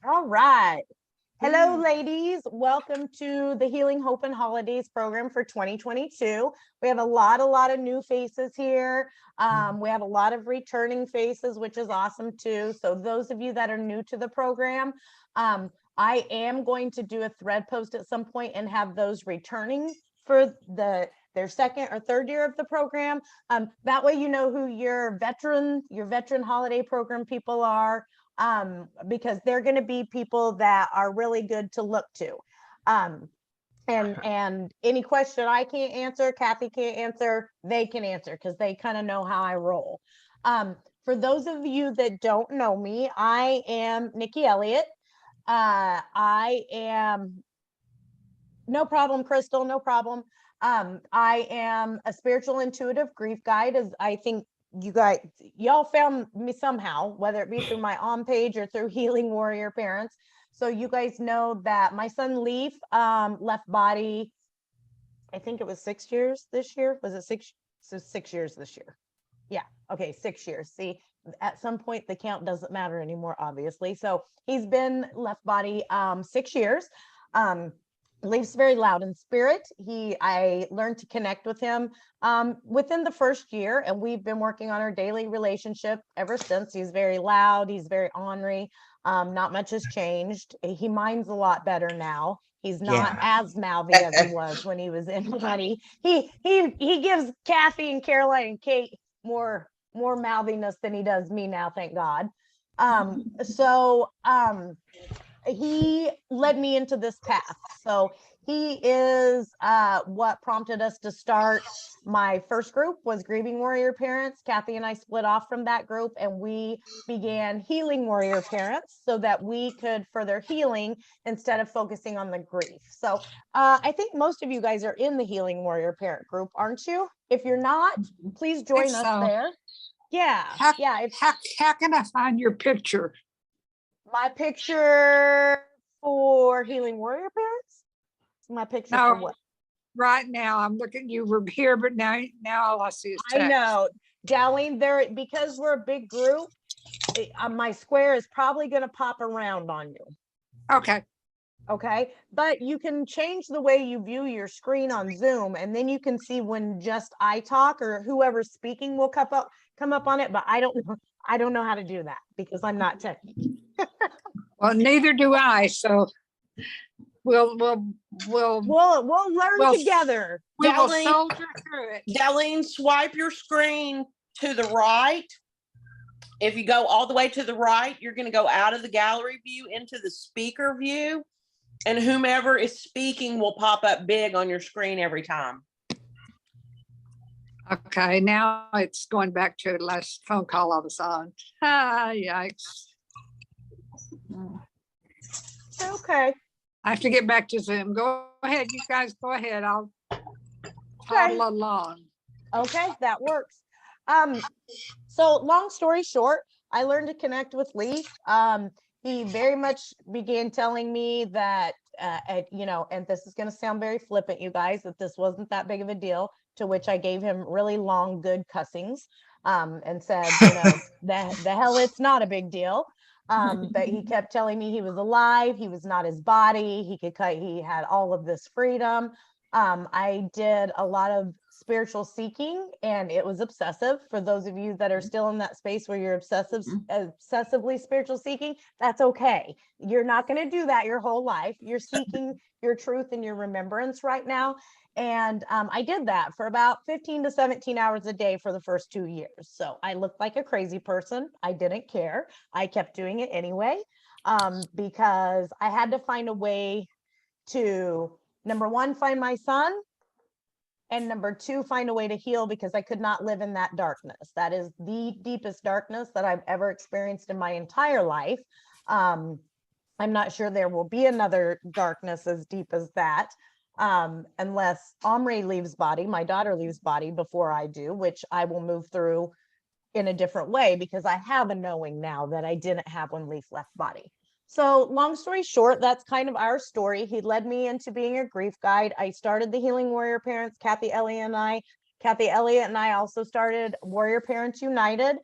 All right. Hello, Ooh. ladies. Welcome to the Healing Hope and Holidays program for 2022. We have a lot of new faces here. We have a lot of returning faces, which is awesome too. So those of you that are new to the program, I am going to do a thread post at some point and have those returning for their second or third year of the program. That way, you know who your veteran holiday program people are, because they're going to be people that are really good to look to. And any question I can't answer, Kathy can't answer, they can answer because they kind of know how I roll. For those of you that don't know me, I am Nikki Elliott. I am no problem, Crystal, no problem. I am a spiritual intuitive grief guide, as I think y'all found me somehow, whether it be through my on page or through Healing Warrior Parents. So you guys know that my son Leaf left body, I think it was 6 years this year. Was it six? So 6 years this year. Yeah. Okay. 6 years. See, at some point the count doesn't matter anymore, obviously. So he's been left body 6 years. Leaf's very loud in spirit. I learned to connect with him within the first year, and we've been working on our daily relationship ever since. He's very loud. He's very ornery. Not much has changed. He minds a lot better now. He's not Yeah. as mouthy as he was when he was in body. He gives Kathy and Caroline and Kate more mouthiness than he does me now, thank God. So he led me into this path. So he is what prompted us to start. My first group was Grieving Warrior Parents. Kathy and I split off from that group and we began Healing Warrior Parents so that we could further healing instead of focusing on the grief. So I think most of you guys are in the Healing Warrior Parent group, aren't you? If you're not, please I think join us so. there. Yeah, How, yeah. It's how can I find your picture? my picture for Healing Warrior Parents. My picture for No, what? right now I'm looking. You were here, but now all I see is I text. know, Darlene, there, because we're a big group, my square is probably going to pop around on you. Okay. Okay. But you can change the way you view your screen on Zoom, and then you can see when just I talk or whoever's speaking will come up on it. But I don't know how to do that because I'm not technical. Well, neither do I. So we'll we'll we'll We'll learn we'll together. we will Darlene, soldier through it. Darlene, swipe your screen to the right. If you go all the way to the right, you're going to go out of the gallery view into the speaker view, and whomever is speaking will pop up big on your screen every time. Okay, now it's going back to the last phone call I was on. Ah, yikes. Okay. I have to get back to Zoom. Go ahead, you guys go ahead. I'll Okay. toddle along. Okay, that works. So long story short, I learned to connect with Leaf. He very much began telling me that, and this is going to sound very flippant, you guys, that this wasn't that big of a deal. To which I gave him really long, good cussings, and said, the hell, it's not a big deal. But he kept telling me he was alive. He was not his body. He could cut. He had all of this freedom. I did a lot of spiritual seeking and it was obsessive. For those of you that are still in that space where you're obsessively spiritual seeking, that's okay. You're not going to do that your whole life. You're seeking your truth and your remembrance right now. And I did that for about 15 to 17 hours a day for the first 2 years. So I looked like a crazy person. I didn't care. I kept doing it anyway, because I had to find a way to, number one, find my son, and number two, find a way to heal, because I could not live in that darkness. That is the deepest darkness that I've ever experienced in my entire life. I'm not sure there will be another darkness as deep as that, unless Omri leaves body, my daughter leaves body before I do, which I will move through in a different way because I have a knowing now that I didn't have when Leaf left body. So long story short, that's kind of our story. He led me into being a grief guide. I started the Healing Warrior Parents, Kathy Elliott and I also started Warrior Parents United.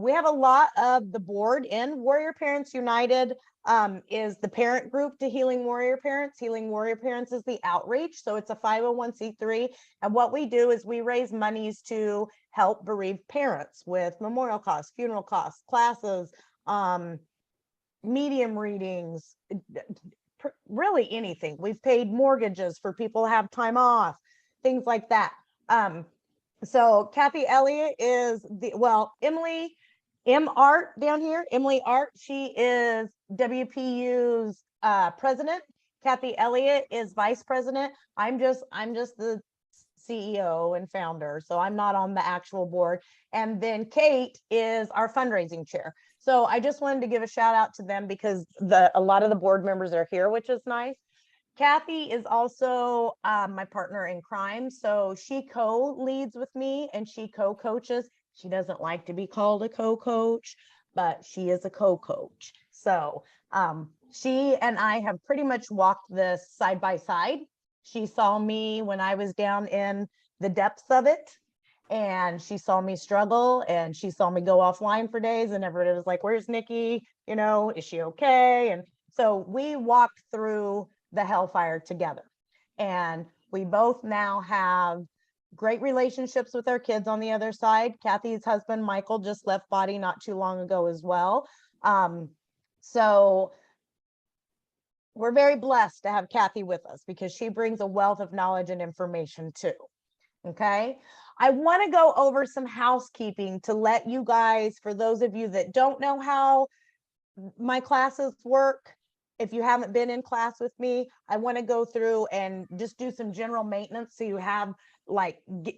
We have a lot of the board in Warrior Parents United. is the parent group to Healing Warrior Parents. Healing Warrior Parents is the outreach. So it's a 501c3. And what we do is we raise monies to help bereaved parents with memorial costs, funeral costs, classes, medium readings, really anything. We've paid mortgages for people to have time off, things like that. So Kathy Elliott is Emily M. Art down here, Emily Art, she is WPU's president. Kathy Elliott is vice president. I'm just the CEO and founder, so I'm not on the actual board. And then Kate is our fundraising chair. So I just wanted to give a shout out to them because a lot of the board members are here, which is nice. Kathy is also my partner in crime. So she co-leads with me and she co-coaches. She doesn't like to be called a co-coach, but she is a co-coach. So she and I have pretty much walked this side by side. She saw me when I was down in the depths of it, and she saw me struggle, and she saw me go offline for days, and everybody was like, where's Nikki? You know, is she okay? And so we walked through the hellfire together. And we both now have great relationships with our kids on the other side. Kathy's husband, Michael, just left body not too long ago as well. So we're very blessed to have Kathy with us because she brings a wealth of knowledge and information too. Okay. I want to go over some housekeeping to let you guys, for those of you that don't know how my classes work, if you haven't been in class with me, I want to go through and just do some general maintenance so you have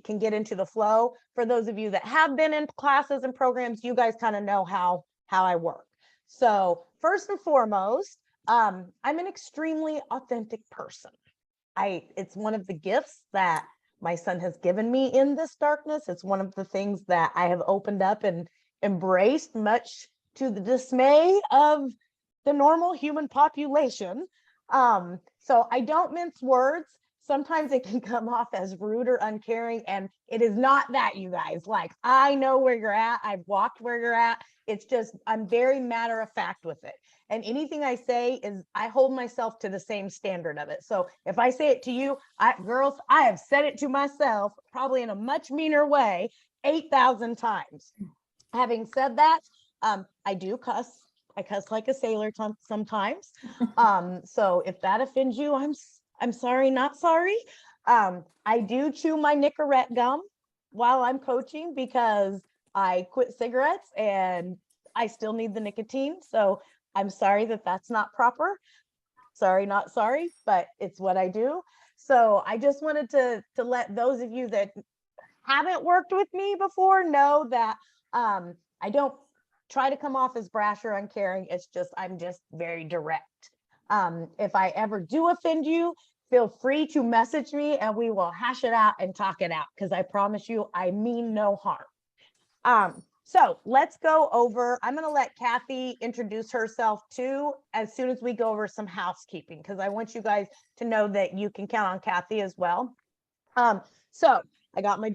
can get into the flow. For those of you that have been in classes and programs, you guys kind of know how I work. So first and foremost, I'm an extremely authentic person. It's one of the gifts that my son has given me in this darkness. It's one of the things that I have opened up and embraced, much to the dismay of the normal human population. So I don't mince words. Sometimes it can come off as rude or uncaring, and it is not that, you guys. Like, I know where you're at. I've walked where you're at. It's just, I'm very matter of fact with it. And anything I say is, I hold myself to the same standard of it. So if I say it to you, girls, I have said it to myself, probably in a much meaner way, 8,000 times. Having said that, I do cuss. I cuss like a sailor sometimes. So if that offends you, I'm sorry, not sorry. I do chew my Nicorette gum while I'm coaching because I quit cigarettes and I still need the nicotine. So I'm sorry that that's not proper. Sorry, not sorry, but it's what I do. So I just wanted to let those of you that haven't worked with me before know that I don't try to come off as brash or uncaring. It's just, I'm just very direct. If I ever do offend you, feel free to message me and we will hash it out and talk it out, because I promise you, I mean no harm. So let's go over, I'm going to let Kathy introduce herself too, as soon as we go over some housekeeping, because I want you guys to know that you can count on Kathy as well. So I got my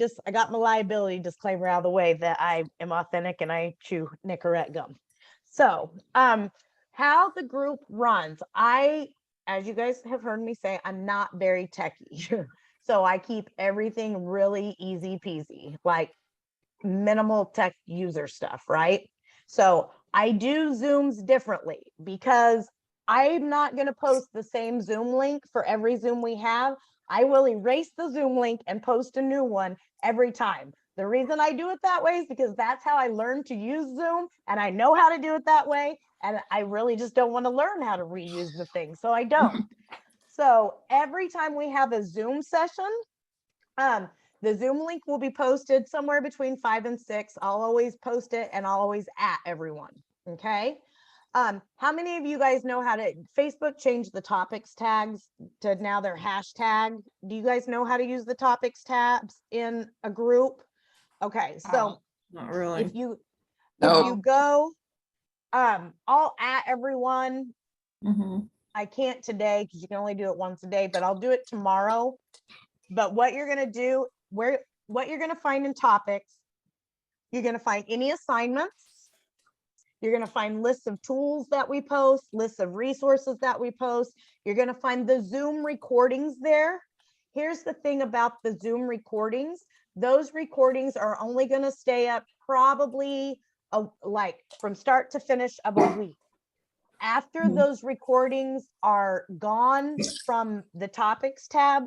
liability disclaimer out of the way that I am authentic and I chew Nicorette gum. So how the group runs, as you guys have heard me say, I'm not very techy. So I keep everything really easy peasy, like minimal tech user stuff, right? So I do Zooms differently because I'm not going to post the same Zoom link for every Zoom we have. I will erase the Zoom link and post a new one every time. The reason I do it that way is because that's how I learned to use Zoom, and I know how to do it that way. And I really just don't want to learn how to reuse the thing, so I don't. So every time we have a Zoom session, the Zoom link will be posted somewhere between 5 and 6. I'll always post it and I'll always at everyone. Okay. How many of you guys know how to Facebook change the topics tags to now their hashtag? Do you guys know how to use the topics tabs in a group? Okay. So not really. if you go, I'll at everyone. I can't today because you can only do it once a day, but I'll do it tomorrow. But what you're going to do, what you're going to find in topics, you're going to find any assignments. You're going to find lists of tools that we post, lists of resources that we post. You're going to find the Zoom recordings there. Here's the thing about the Zoom recordings. Those recordings are only going to stay up probably like from start to finish of a week. After those recordings are gone from the topics tab,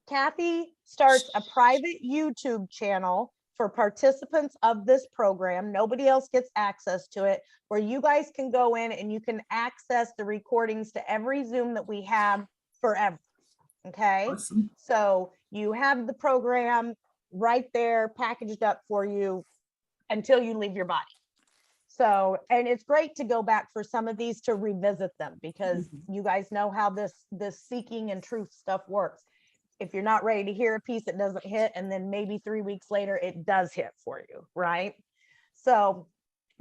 Kathy starts a private YouTube channel for participants of this program. Nobody else gets access to it, where you guys can go in and you can access the recordings to every Zoom that we have forever. Okay. Awesome. So you have the program right there packaged up for you until you leave your body. So, and it's great to go back for some of these to revisit them, because you guys know how this seeking and truth stuff works. If you're not ready to hear a piece, it doesn't hit, and then maybe 3 weeks later it does hit for you, right? So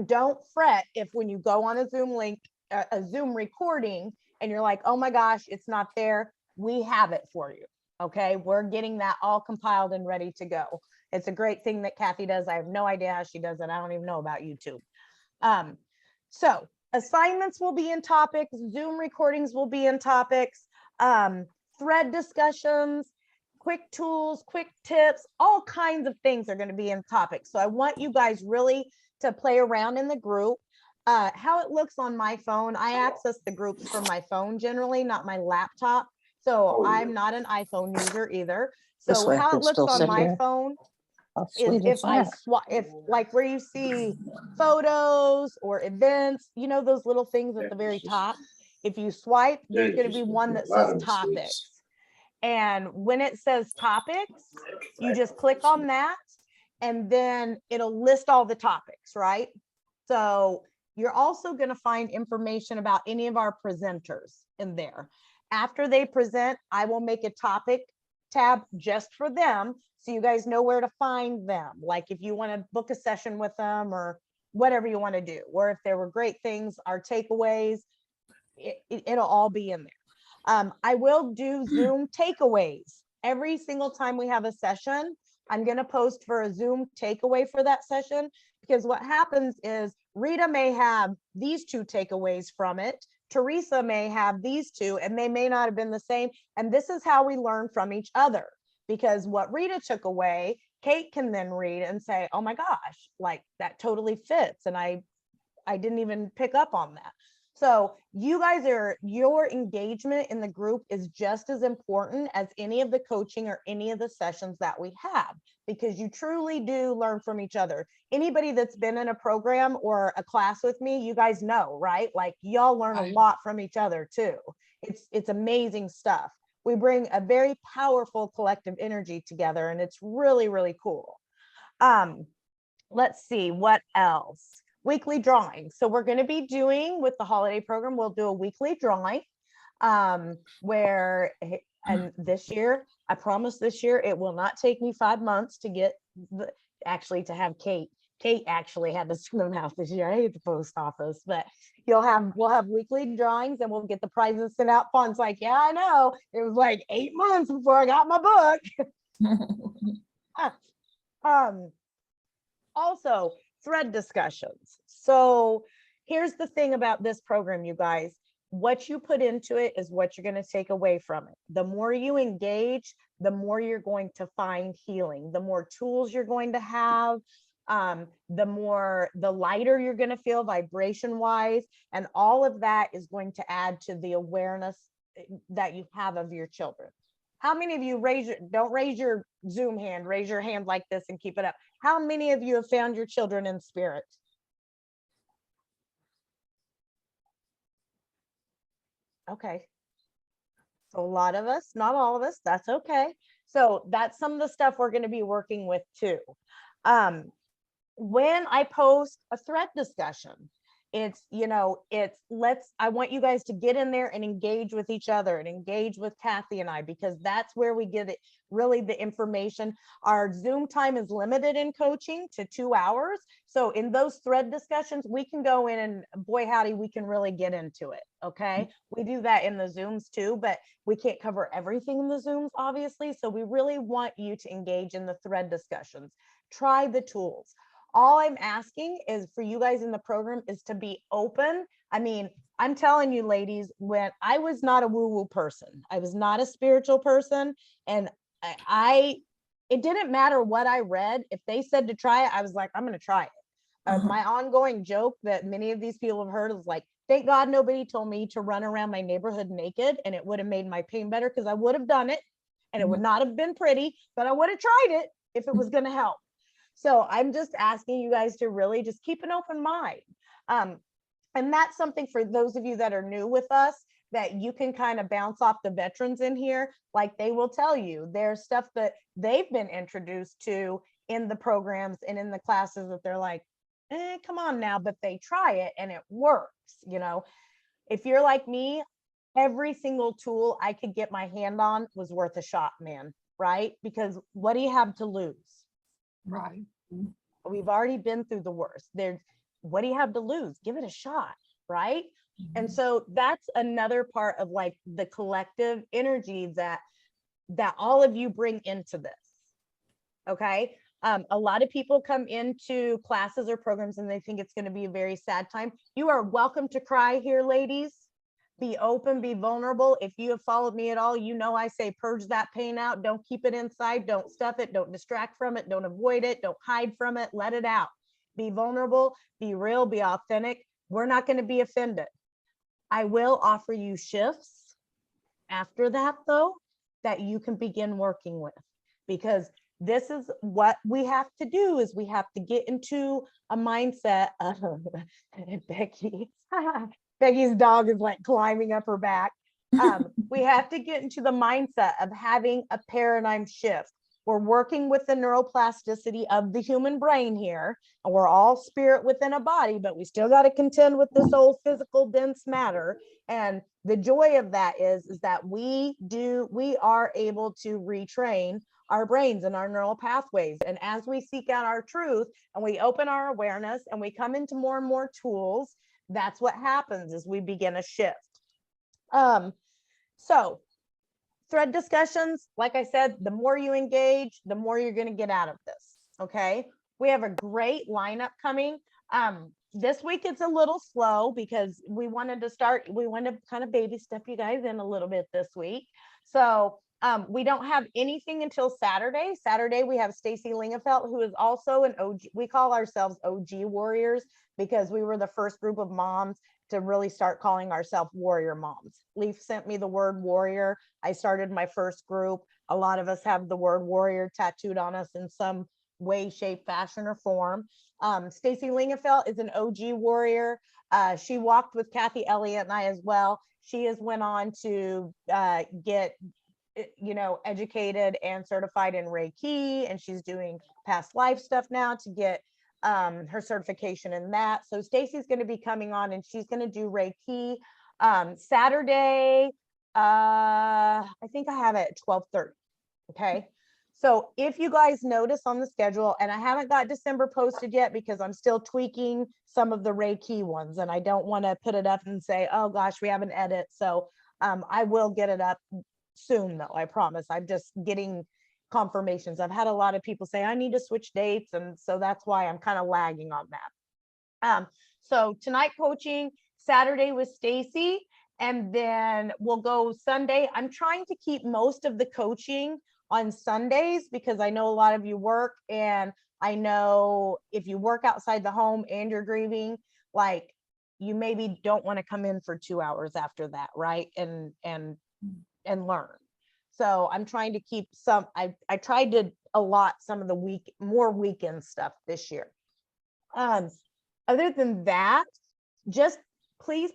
don't fret if when you go on a Zoom link, a Zoom recording, and you're like, oh my gosh, it's not there. We have it for you. Okay, we're getting that all compiled and ready to go. It's a great thing that Kathy does. I have no idea how she does it. I don't even know about YouTube. So assignments will be in topics, Zoom recordings will be in topics, thread discussions, quick tools, quick tips, all kinds of things are going to be in topics. So I want you guys really to play around in the group. How it looks on my phone, I access the groups from my phone generally, not my laptop. So I'm not an iPhone user either. This So way I how can it looks still on sit my here. phone How is sweet if is I that? swap, if like where you see photos or events, you know, those little things at the very top. If you swipe, there's going to be one that says topics. And when it says topics, you just click on that and then it'll list all the topics, right? So you're also going to find information about any of our presenters in there. After they present, I will make a topic tab just for them, so you guys know where to find them. Like if you want to book a session with them or whatever you want to do, or if there were great things, our takeaways, it'll all be in there. I will do Zoom takeaways every single time we have a session. I'm going to post for a Zoom takeaway for that session, because what happens is Rita may have these 2 takeaways from it. Teresa may have these 2, and they may not have been the same. And this is how we learn from each other, because what Rita took away, Kate can then read and say, oh my gosh, like that totally fits. And I didn't even pick up on that. So you guys your engagement in the group is just as important as any of the coaching or any of the sessions that we have, because you truly do learn from each other. Anybody that's been in a program or a class with me, you guys know, right? Like y'all learn a lot from each other too. It's amazing stuff. We bring a very powerful collective energy together, and it's really, really cool. Let's see what else. Weekly drawing. So we're going to be doing with the holiday program, we'll do a weekly drawing where, and this year, I promise this year, it will not take me 5 months to get actually to have Kate. Kate actually had to send them out this year. I hate the post office, but we'll have weekly drawings and we'll get the prizes sent out. Fun's like, yeah, I know. It was like 8 months before I got my book. Also, thread discussions. So here's the thing about this program, you guys. What you put into it is what you're going to take away from it. The more you engage, the more you're going to find healing, the more tools you're going to have, the lighter you're going to feel vibration wise. And all of that is going to add to the awareness that you have of your children. How many of you don't raise your Zoom hand, raise your hand like this and keep it up. How many of you have found your children in spirit? Okay. So a lot of us, not all of us, that's okay. So that's some of the stuff we're going to be working with too. When I post a thread discussion, I want you guys to get in there and engage with each other and engage with Kathy and I, because that's where we get it, really the information. Our Zoom time is limited in coaching to 2 hours. So in those thread discussions, we can go in and boy, howdy, we can really get into it. Okay. We do that in the Zooms too, but we can't cover everything in the Zooms, obviously. So we really want you to engage in the thread discussions. Try the tools. All I'm asking is for you guys in the program is to be open. I mean, I'm telling you ladies, when I was not a woo-woo person, I was not a spiritual person, and I it didn't matter what I read. If they said to try it, I was like, I'm going to try it. My ongoing joke that many of these people have heard is like, thank God nobody told me to run around my neighborhood naked, and it would have made my pain better, because I would have done it and it would not have been pretty, but I would have tried it if it was going to help. So I'm just asking you guys to really just keep an open mind. And that's something for those of you that are new with us, that you can kind of bounce off the veterans in here. Like, they will tell you there's stuff that they've been introduced to in the programs and in the classes that they're like, come on now, but they try it and it works. You know, if you're like me, every single tool I could get my hand on was worth a shot, man. Right? Because what do you have to lose? Right. We've already been through the worst. There's, what do you have to lose? Give it a shot, right? And so that's another part of like the collective energy that all of you bring into this. Okay. A lot of people come into classes or programs and they think it's going to be a very sad time. You are welcome to cry here, ladies. Be open, be vulnerable. If you have followed me at all, you know I say purge that pain out. Don't keep it inside. Don't stuff it. Don't distract from it. Don't avoid it. Don't hide from it. Let it out. Be vulnerable, be real, be authentic. We're not going to be offended. I will offer you shifts after that, though, that you can begin working with, because this is what we have to do, is we have to get into a mindset of Becky's dog is like climbing up her back. We have to get into the mindset of having a paradigm shift. We're working with the neuroplasticity of the human brain here, and we're all spirit within a body, but we still got to contend with this old physical dense matter. And the joy of that is that we are able to retrain our brains and our neural pathways. And as we seek out our truth and we open our awareness and we come into more and more tools, that's what happens, is we begin a shift. So thread discussions, like I said, the more you engage, the more you're going to get out of this. Okay. We have a great lineup coming. This week it's a little slow because we want to kind of baby step you guys in a little bit this week. So we don't have anything until Saturday. Saturday, we have Stacy Lingefelt, who is also an OG. We call ourselves OG warriors because we were the first group of moms to really start calling ourselves warrior moms. Leaf sent me the word warrior. I started my first group. A lot of us have the word warrior tattooed on us in some way, shape, fashion, or form. Stacy Lingefelt is an OG warrior. She walked with Kathy Elliott and I as well. She has went on to get educated and certified in Reiki, and she's doing past life stuff now to get her certification in that. So Stacy's going to be coming on and she's going to do Reiki Saturday. I think I have it at 12:30. Okay. So if you guys notice on the schedule, and I haven't got December posted yet because I'm still tweaking some of the Reiki ones, and I don't want to put it up and say, oh gosh, we have an edit. So I will get it up soon though, I promise. I'm just getting confirmations. I've had a lot of people say I need to switch dates, and so that's why I'm kind of lagging on that. So tonight coaching, Saturday with Stacy, and then we'll go Sunday. I'm trying to keep most of the coaching on Sundays because I know a lot of you work, and I know if you work outside the home and you're grieving, like you maybe don't want to come in for 2 hours after that, right? And learn. So I'm trying to keep some, I tried to allot some of the more weekend stuff this year. Other than that, just please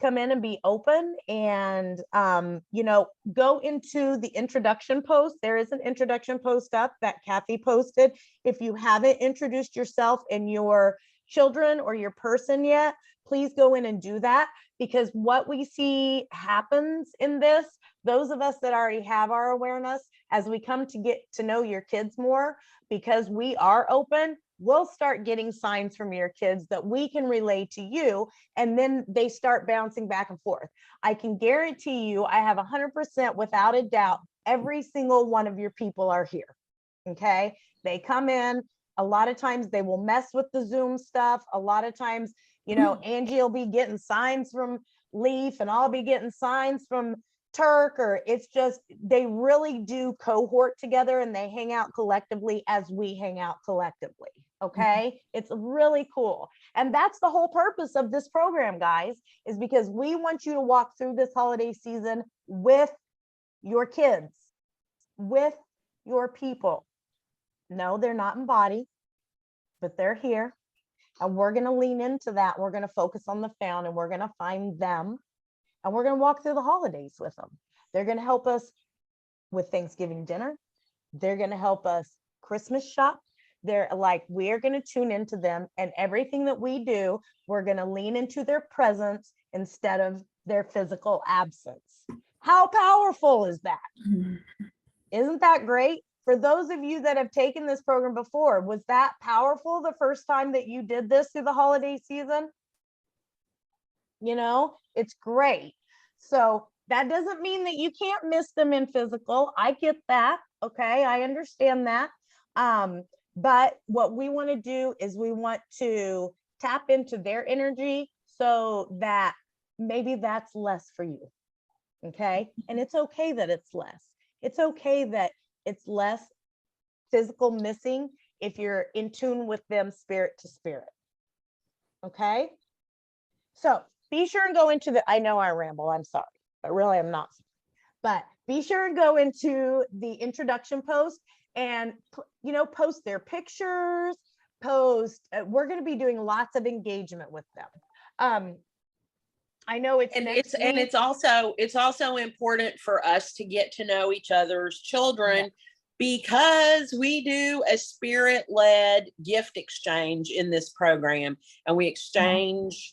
come in and be open and, go into the introduction post. There is an introduction post up that Kathy posted. If you haven't introduced yourself and your children or your person yet, please go in and do that, because what we see happens in this, those of us that already have our awareness, as we come to get to know your kids more, because we are open, we'll start getting signs from your kids that we can relay to you, and then they start bouncing back and forth. I can guarantee you, I have 100% without a doubt, every single one of your people are here. Okay. They come in, A lot of times they will mess with the Zoom stuff. A lot of times, Angie will be getting signs from Leaf and I'll be getting signs from Turk, or it's just, they really do cohort together and they hang out collectively as we hang out collectively. Okay. It's really cool. And that's the whole purpose of this program, guys, is because we want you to walk through this holiday season with your kids, with your people. No, they're not in body, but they're here. And we're going to lean into that. We're going to focus on the found and we're going to find them. And we're going to walk through the holidays with them. They're going to help us with Thanksgiving dinner. They're going to help us Christmas shop. They're like, we're going to tune into them, and everything that we do, we're going to lean into their presence instead of their physical absence. How powerful is that? Isn't that great? For those of you that have taken this program before, was that powerful the first time that you did this through the holiday season? It's great. So that doesn't mean that you can't miss them in physical. I get that. Okay. I understand that. But what we want to do is we want to tap into their energy so that maybe that's less for you. Okay. And it's okay that it's less. It's okay that it's less physical missing if you're in tune with them spirit to spirit. Okay. So be sure and go into I know I ramble, I'm sorry, but really I'm not. But be sure and go into the introduction post and, post their pictures, we're going to be doing lots of engagement with them. I know it's it's also important for us to get to know each other's children, because we do a spirit-led gift exchange in this program, and we exchange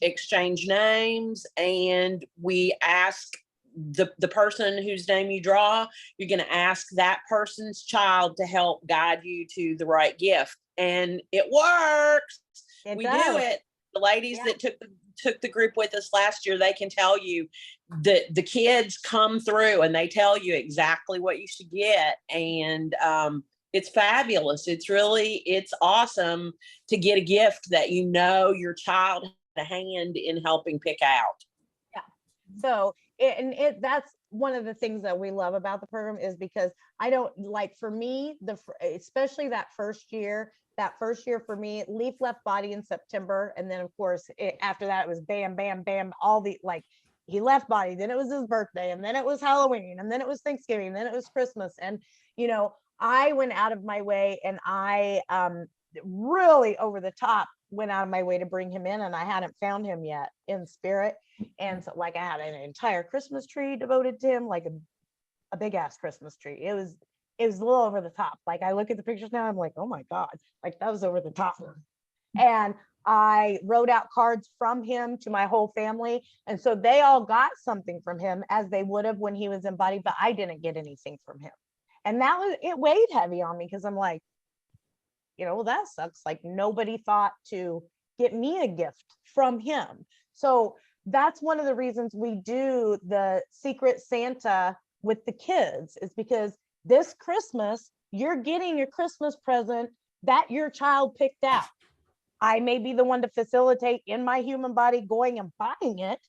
names, and we ask the person whose name you draw, you're going to ask that person's child to help guide you to the right gift, and it works. We do it. The ladies that took the group with us last year, they can tell you that the kids come through and they tell you exactly what you should get. And it's fabulous. It's awesome to get a gift that your child had a hand in helping pick out. Yeah. So that's one of the things that we love about the program, is because I don't like, for me, especially that first year for me, Leaf left body in September. And then of course, after that, it was bam, bam, bam, he left body, then it was his birthday, and then it was Halloween, and then it was Thanksgiving, and then it was Christmas. And, I went out of my way, and I really over the top went out of my way to bring him in, and I hadn't found him yet in spirit. And so I had an entire Christmas tree devoted to him, like a big ass Christmas tree. It was a little over the top. I look at the pictures now, I'm like, oh my God, that was over the top. And I wrote out cards from him to my whole family. And so they all got something from him, as they would have when he was in body, but I didn't get anything from him. And it weighed heavy on me, because I'm like, well, that sucks. Nobody thought to get me a gift from him. So that's one of the reasons we do the Secret Santa with the kids, is because this Christmas, you're getting your Christmas present that your child picked out. I may be the one to facilitate in my human body going and buying it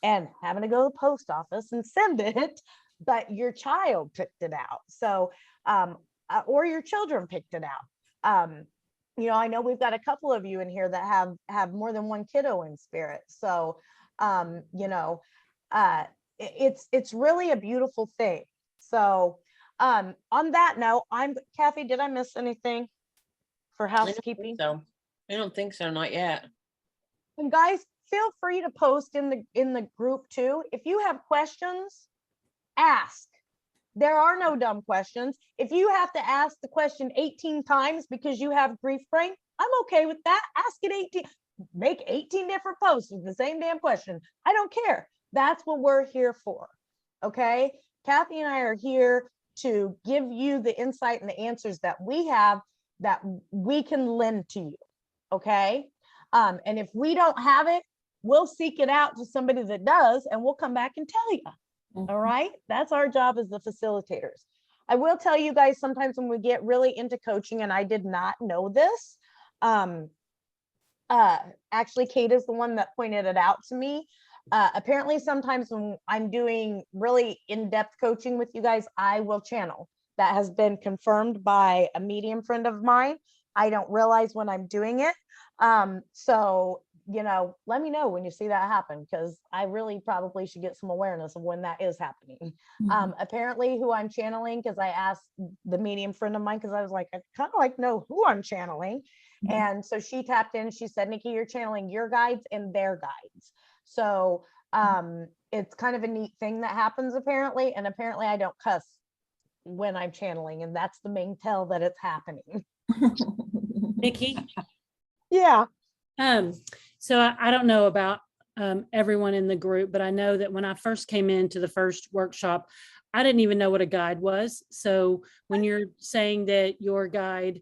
and having to go to the post office and send it, but your child picked it out. So, or your children picked it out. I know we've got a couple of you in here that have more than one kiddo in spirit. So, it's really a beautiful thing. So, on that note, Kathy, did I miss anything for housekeeping? I don't think so, not yet. And guys, feel free to post in the group too. If you have questions, ask. There are no dumb questions. If you have to ask the question 18 times because you have grief brain, I'm okay with that. Ask it 18, make 18 different posts with the same damn question. I don't care. That's what we're here for. Okay. Kathy and I are here to give you the insight and the answers that we have that we can lend to you. Okay. And if we don't have it, we'll seek it out to somebody that does, and we'll come back and tell you. All right. That's our job as the facilitators. I will tell you guys, sometimes when we get really into coaching, and I did not know this, Um, actually, Kate is the one that pointed it out to me. Apparently, sometimes when I'm doing really in-depth coaching with you guys, I will channel. That has been confirmed by a medium friend of mine. I don't realize when I'm doing it. So, you know, let me know when you see that happen, because I really probably should get some awareness of when that is happening. Apparently who I'm channeling, because I asked the medium friend of mine, because I was like, I kind of like know who I'm channeling. And so she tapped in, she said, Nikki, you're channeling your guides and their guides. So it's kind of a neat thing that happens apparently. And apparently I don't cuss when I'm channeling, and that's the main tell that it's happening. Nikki, Yeah. so I don't know about everyone in the group, but I know that when I first came into the first workshop, I didn't even know what a guide was. So when you're saying that your guide,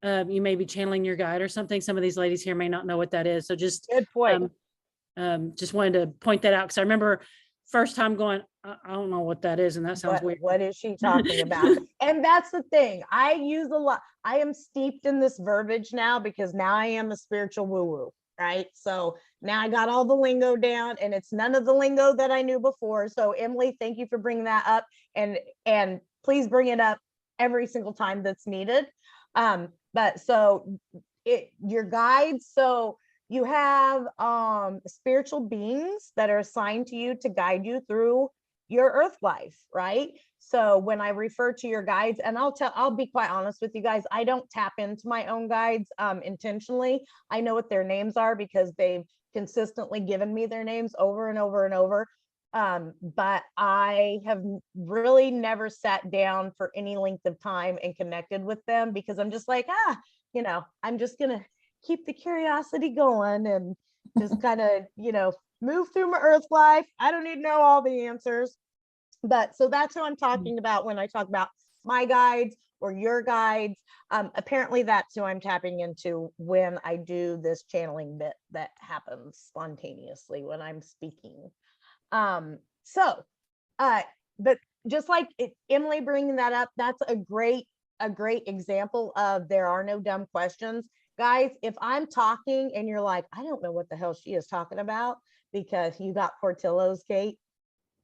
you may be channeling your guide or something, some of these ladies here may not know what that is. So Good point. just wanted to point that out, because I remember first time going, I don't know what that is, and that sounds weird. What is she talking about? And that's the thing. I use a lot. I am steeped in this verbiage now, because now I am a spiritual woo-woo, right? So now I got all the lingo down, and it's none of the lingo that I knew before. So Emily, thank you for bringing that up, and please bring it up every single time that's needed. But so your guides, so you have spiritual beings that are assigned to you to guide you through your earth life, right? So when I refer to your guides, and I'll be quite honest with you guys, I don't tap into my own guides intentionally. I know what their names are because they've consistently given me their names over and over and over. But I have really never sat down for any length of time and connected with them, because I'm just like, you know, I'm just gonna keep the curiosity going and just kind of, you know, move through my earth life. I don't need to know all the answers. But so that's who I'm talking about when I talk about my guides or your guides. Apparently that's who I'm tapping into when I do this channeling bit that happens spontaneously when I'm speaking. But just like Emily bringing that up, that's a great example of there are no dumb questions. Guys, if I'm talking and you're like, I don't know what the hell she is talking about, because you got Portillo's, Kate.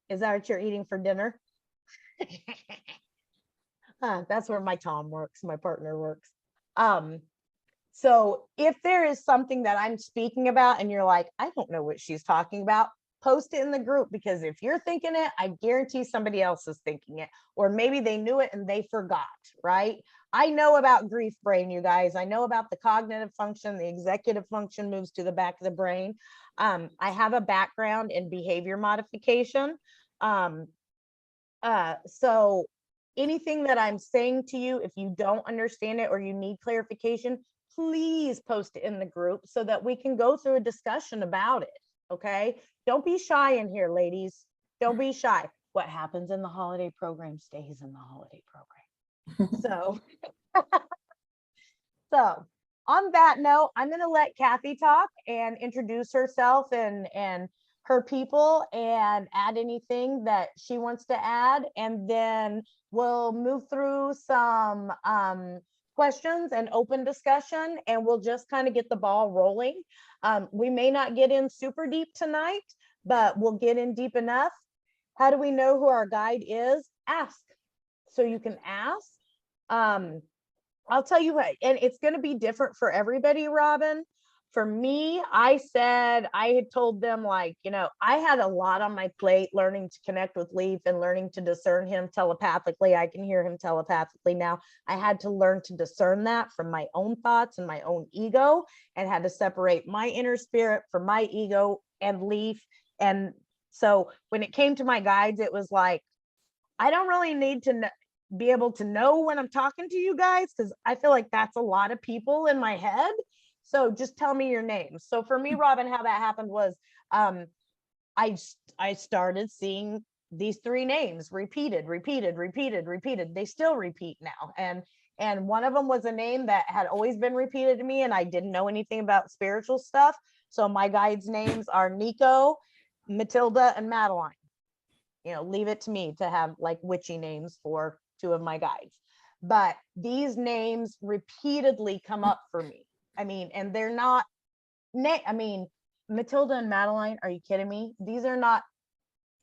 Is that what you're eating for dinner? That's where my Tom works, my partner works. So if there is something that I'm speaking about and you're like, I don't know what she's talking about, post it in the group, because if you're thinking it, I guarantee somebody else is thinking it, or maybe they knew it and they forgot, right? I know about grief brain, you guys. I know about the cognitive function, the executive function moves to the back of the brain. I have a background in behavior modification. So anything that I'm saying to you, if you don't understand it or you need clarification, please post it in the group so that we can go through a discussion about it. Okay. Don't be shy in here, ladies. Don't be shy. What happens in the holiday program stays in the holiday program. So on that note, I'm going to let Kathy talk and introduce herself and her people and add anything that she wants to add. And then we'll move through some questions and open discussion, and we'll just kind of get the ball rolling. We may not get in super deep tonight, but we'll get in deep enough. How do we know who our guide is? Ask. So you can ask. I'll tell you what, and it's going to be different for everybody, Robin. For me, I had told them, like, you know, I had a lot on my plate learning to connect with Leaf and learning to discern him telepathically. I can hear him telepathically now. I had to learn to discern that from my own thoughts and my own ego, and had to separate my inner spirit from my ego and Leaf. And so when it came to my guides, it was like, I don't really need to be able to know when I'm talking to you guys, because I feel like that's a lot of people in my head. So just tell me your names. So for me, Robin, how that happened was I started seeing these three names repeated. They still repeat now. And one of them was a name that had always been repeated to me, and I didn't know anything about spiritual stuff. So my guides' names are Nico, Matilda, and Madeline. You know, leave it to me to have like witchy names for two of my guides. But these names repeatedly come up for me. I mean, and they're not, I mean, Matilda and Madeline, are you kidding me? These are not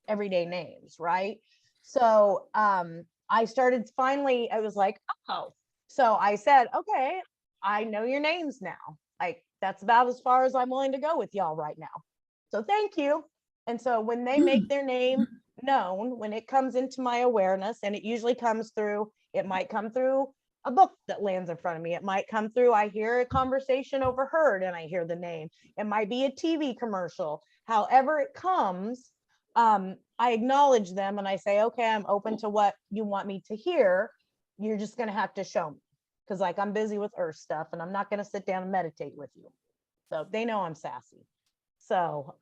everyday names, right? So I started finally, I was like, oh, so I said, okay, I know your names now. Like, that's about as far as I'm willing to go with y'all right now. So thank you. And so when they make their name known, when it comes into my awareness, and it usually comes through, it might come through a book that lands in front of me. It might come through, I hear a conversation overheard and I hear the name. It might be a TV commercial. However it comes, I acknowledge them and I say, okay, I'm open to what you want me to hear. You're just going to have to show me. Because like I'm busy with earth stuff and I'm not going to sit down and meditate with you. So they know I'm sassy. So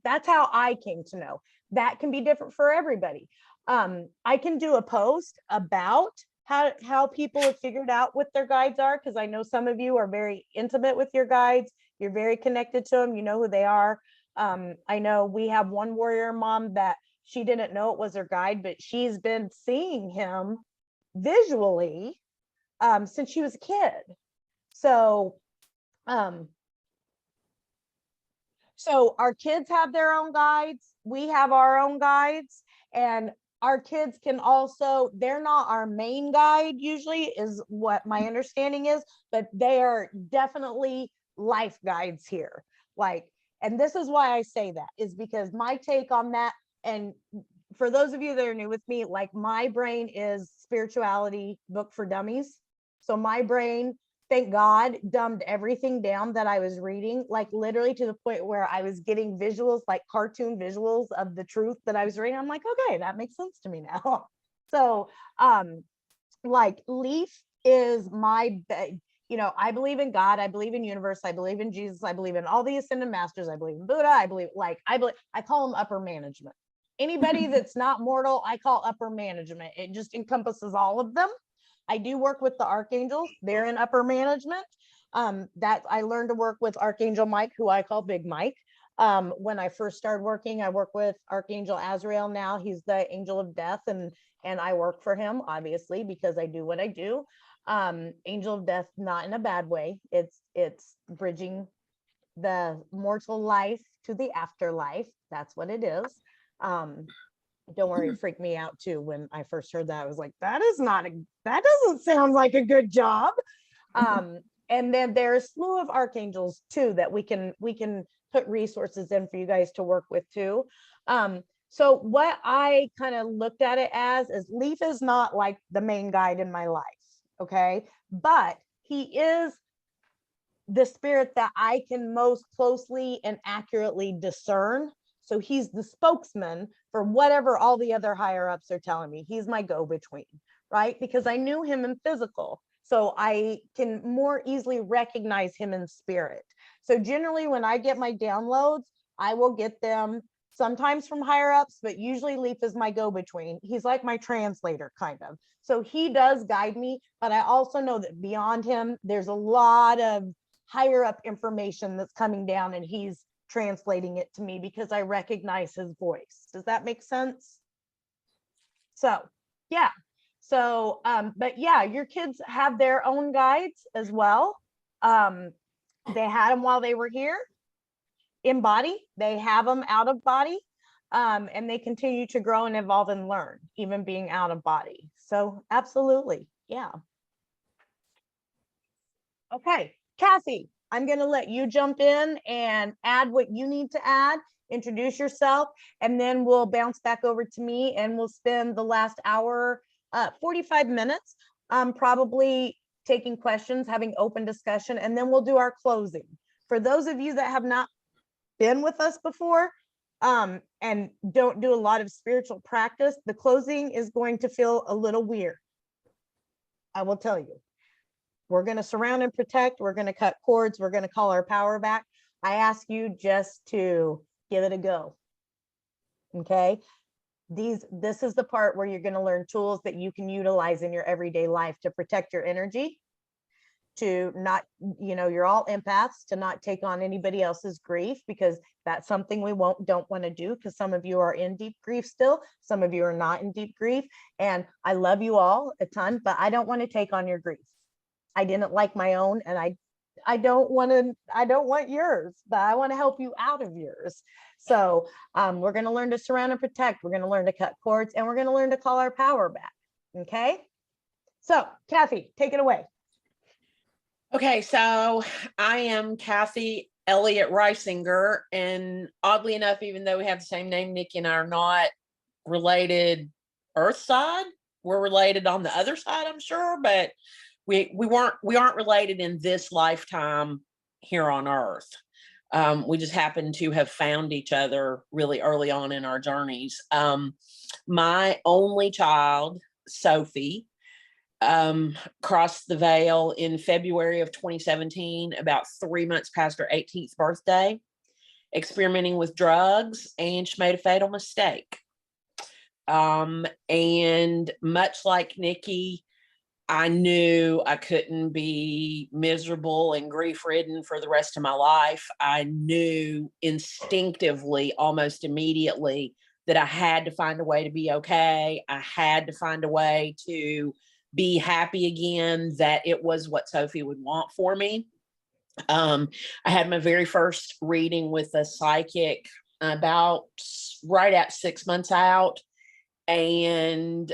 that's how I came to know. That can be different for everybody. I can do a post about how people have figured out what their guides are, because I know some of you are very intimate with your guides. You're very connected to them. You know who they are. I know we have one warrior mom that she didn't know it was her guide, but she's been seeing him visually since she was a kid. So our kids have their own guides. We have our own guides, and our kids can also, they're not our main guide usually, is what my understanding is, but they are definitely life guides here. Like, and this is why I say that, is because my take on that, and for those of you that are new with me, like my brain is spirituality book for dummies. So my brain, thank God, dumbed everything down that I was reading, like literally to the point where I was getting visuals, like cartoon visuals of the truth that I was reading. I'm like, okay, that makes sense to me now. So like Leaf is my, you know, I believe in God, I believe in universe, I believe in Jesus, I believe in all the ascended masters, I believe in Buddha, I call them upper management. Anybody that's not mortal, I call upper management. It just encompasses all of them. I do work with the archangels. They're in upper management. That I learned to work with Archangel Mike, who I call Big Mike. When I first started working, I work with Archangel Azrael now. He's the angel of death, and I work for him, obviously, because I do what I do. Angel of death, not in a bad way. It's bridging the mortal life to the afterlife. That's what it is. Don't worry, it freaked me out too when I first heard that. I was like, that doesn't sound like a good job. And then there's a slew of archangels too that we can put resources in for you guys to work with too. So what I kind of looked at it as is Leaf is not like the main guide in my life, okay? But he is the spirit that I can most closely and accurately discern. So he's the spokesman for whatever all the other higher ups are telling me. He's my go-between, right? Because I knew him in physical, so I can more easily recognize him in spirit. So generally when I get my downloads, I will get them sometimes from higher ups, but usually Leaf is my go-between. He's like my translator, kind of. So he does guide me, but I also know that beyond him, there's a lot of higher up information that's coming down, and he's translating it to me because I recognize his voice. Does that make sense? So, yeah. So, but yeah, your kids have their own guides as well. They had them while they were here in body. They have them out of body. And they continue to grow and evolve and learn, even being out of body. So absolutely. Yeah. Okay, Kathy, I'm going to let you jump in and add what you need to add, introduce yourself, and then we'll bounce back over to me and we'll spend the last hour, 45 minutes, probably taking questions, having open discussion, and then we'll do our closing. For those of you that have not been with us before and don't do a lot of spiritual practice, the closing is going to feel a little weird. I will tell you. We're going to surround and protect. We're going to cut cords. We're going to call our power back. I ask you just to give it a go. Okay. This is the part where you're going to learn tools that you can utilize in your everyday life to protect your energy, to not, you know, you're all empaths, to not take on anybody else's grief, because that's something we don't want to do, because some of you are in deep grief still. Some of you are not in deep grief. And I love you all a ton, but I don't want to take on your grief. I didn't like my own, and don't want yours, but I want to help you out of yours. So we're going to learn to surround and protect. We're going to learn to cut cords, and we're going to learn to call our power back. Okay. So Kathy, take it away. Okay, so I am Kathy Elliott Reisinger, and oddly enough, even though we have the same name, Nikki and I are not related Earth side. We're related on the other side, I'm sure, but we aren't related in this lifetime here on Earth. We just happen to have found each other really early on in our journeys. My only child, Sophie, crossed the veil in February of 2017, about 3 months past her 18th birthday, experimenting with drugs, and she made a fatal mistake. And much like Nikki, I knew I couldn't be miserable and grief-ridden for the rest of my life. I knew instinctively, almost immediately, that I had to find a way to be okay. I had to find a way to be happy again, that it was what Sophie would want for me. I had my very first reading with a psychic about right at 6 months out. And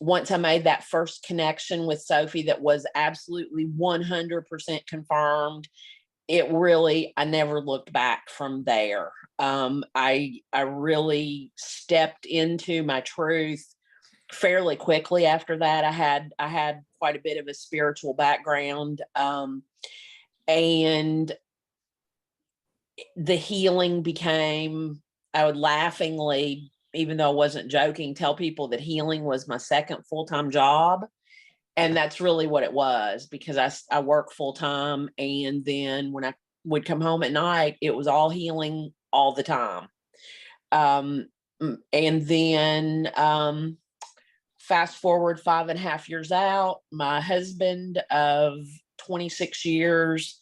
once I made that first connection with Sophie that was absolutely 100% confirmed, I never looked back from there. I really stepped into my truth fairly quickly after that. I had quite a bit of a spiritual background, and the healing became, I would laughingly, even though I wasn't joking, tell people that healing was my second full-time job. And that's really what it was, because I work full-time, and then when I would come home at night, it was all healing all the time. And then fast forward 5.5 years out, my husband of 26 years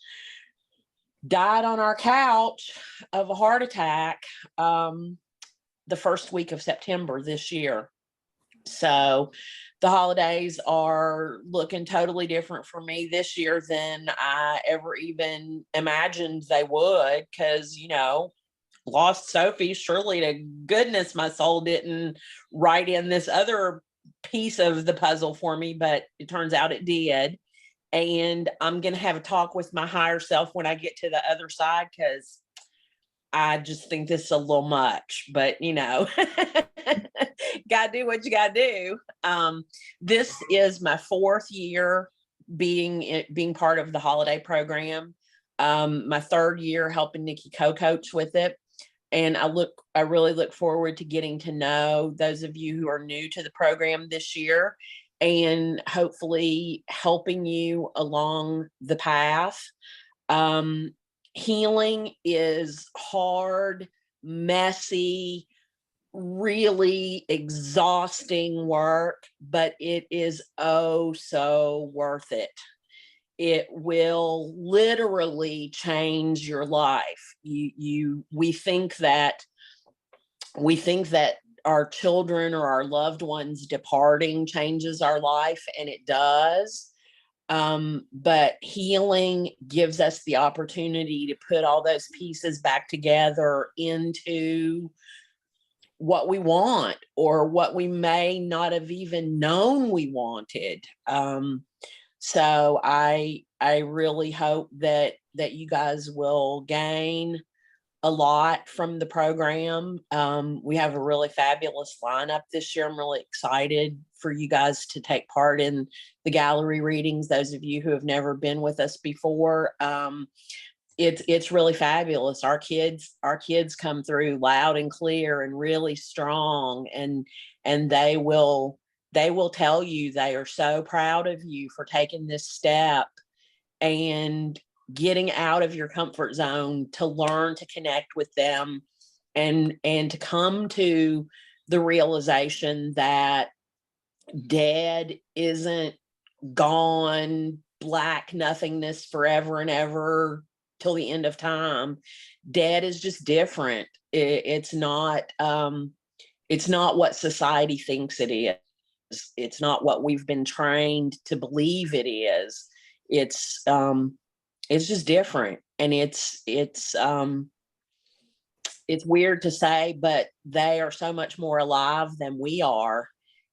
died on our couch of a heart attack the first week of September this year. So the holidays are looking totally different for me this year than I ever even imagined they would, because, lost Sophie, surely to goodness my soul didn't write in this other piece of the puzzle for me, but it turns out it did. And I'm going to have a talk with my higher self when I get to the other side, because I just think this is a little much, but gotta do what you gotta do. This is my 4th year being part of the holiday program. My 3rd year helping Nikki co-coach with it. And I really look forward to getting to know those of you who are new to the program this year, and hopefully helping you along the path. Healing is hard, messy, really exhausting work, but it is oh so worth it. It will literally change your life. We think that our children or our loved ones departing changes our life, and it does. But healing gives us the opportunity to put all those pieces back together into what we want, or what we may not have even known we wanted. So I really hope that you guys will gain a lot from the program. We have a really fabulous lineup this year. I'm really excited for you guys to take part in the gallery readings. Those of you who have never been with us before, it's really fabulous. Our kids come through loud and clear and really strong, and they will tell you they are so proud of you for taking this step and getting out of your comfort zone to learn to connect with them, and to come to the realization that Dad isn't gone, black nothingness forever and ever till the end of time. Dad is just different. It's not what society thinks it is. It's not what we've been trained to believe it is. it's just different. And it's weird to say, but they are so much more alive than we are.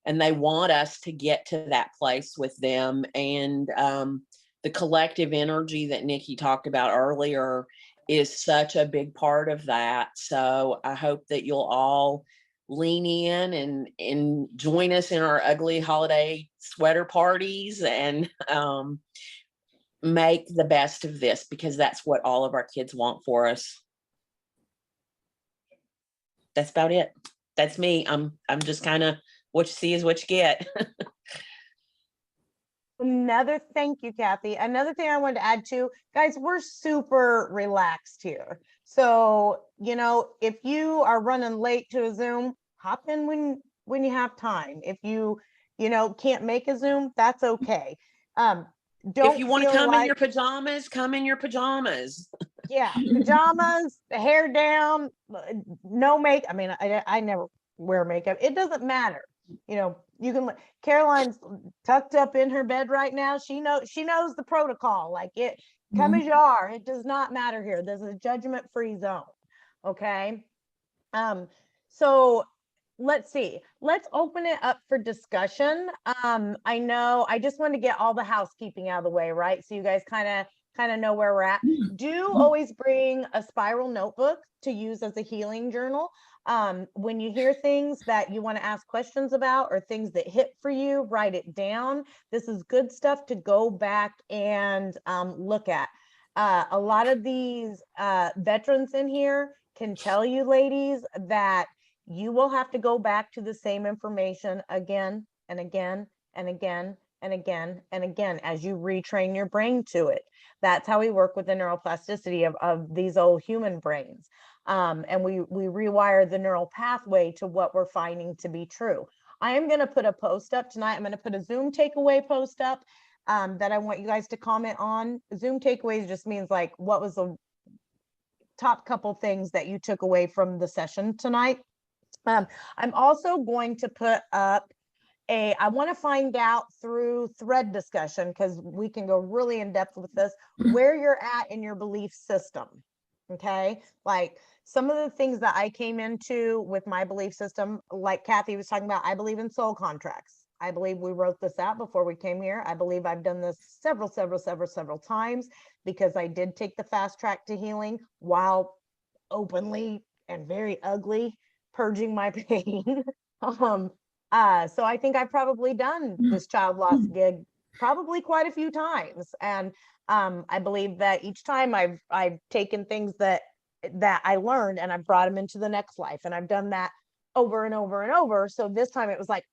And they want us to get to that place with them. And the collective energy that Nikki talked about earlier is such a big part of that. So I hope that you'll all lean in and join us in our ugly holiday sweater parties and make the best of this, because that's what all of our kids want for us. That's about it. That's me. I'm just kind of, what you see is what you get. Thank you, Kathy. Another thing I wanted to add to, guys, we're super relaxed here. So, if you are running late to a Zoom, hop in when you have time. If you can't make a Zoom, that's okay. Don't If you want to feel come in like, your pajamas, come in your pajamas. yeah, pajamas, hair down, no make. I mean, I never wear makeup. It doesn't matter. You can. Caroline's tucked up in her bed right now. She knows the protocol. Like it, come as you are. It does not matter here. There's a judgment-free zone. Okay. So let's see. Let's open it up for discussion. I know I just want to get all the housekeeping out of the way, right? So you guys kind of know where we're at. Do always bring a spiral notebook to use as a healing journal. When you hear things that you want to ask questions about or things that hit for you, write it down. This is good stuff to go back and look at. A lot of these veterans in here can tell you, ladies, that you will have to go back to the same information again and again and again and again and again as you retrain your brain to it. That's how we work with the neuroplasticity of these old human brains. And we rewire the neural pathway to what we're finding to be true. I am going to put a post up tonight. I'm going to put a Zoom takeaway post up that I want you guys to comment on. Zoom takeaways just means like, what was the top couple things that you took away from the session tonight? I'm also going to put up I want to find out through thread discussion, because we can go really in depth with this, where you're at in your belief system. Okay. Like some of the things that I came into with my belief system, like Kathy was talking about, I believe in soul contracts. I believe we wrote this out before we came here. I believe I've done this several times because I did take the fast track to healing while openly and very ugly purging my pain. So I think I've probably done this child loss gig probably quite a few times. And I believe that each time I've taken things that I learned and I've brought them into the next life. And I've done that over and over and over. So this time it was like,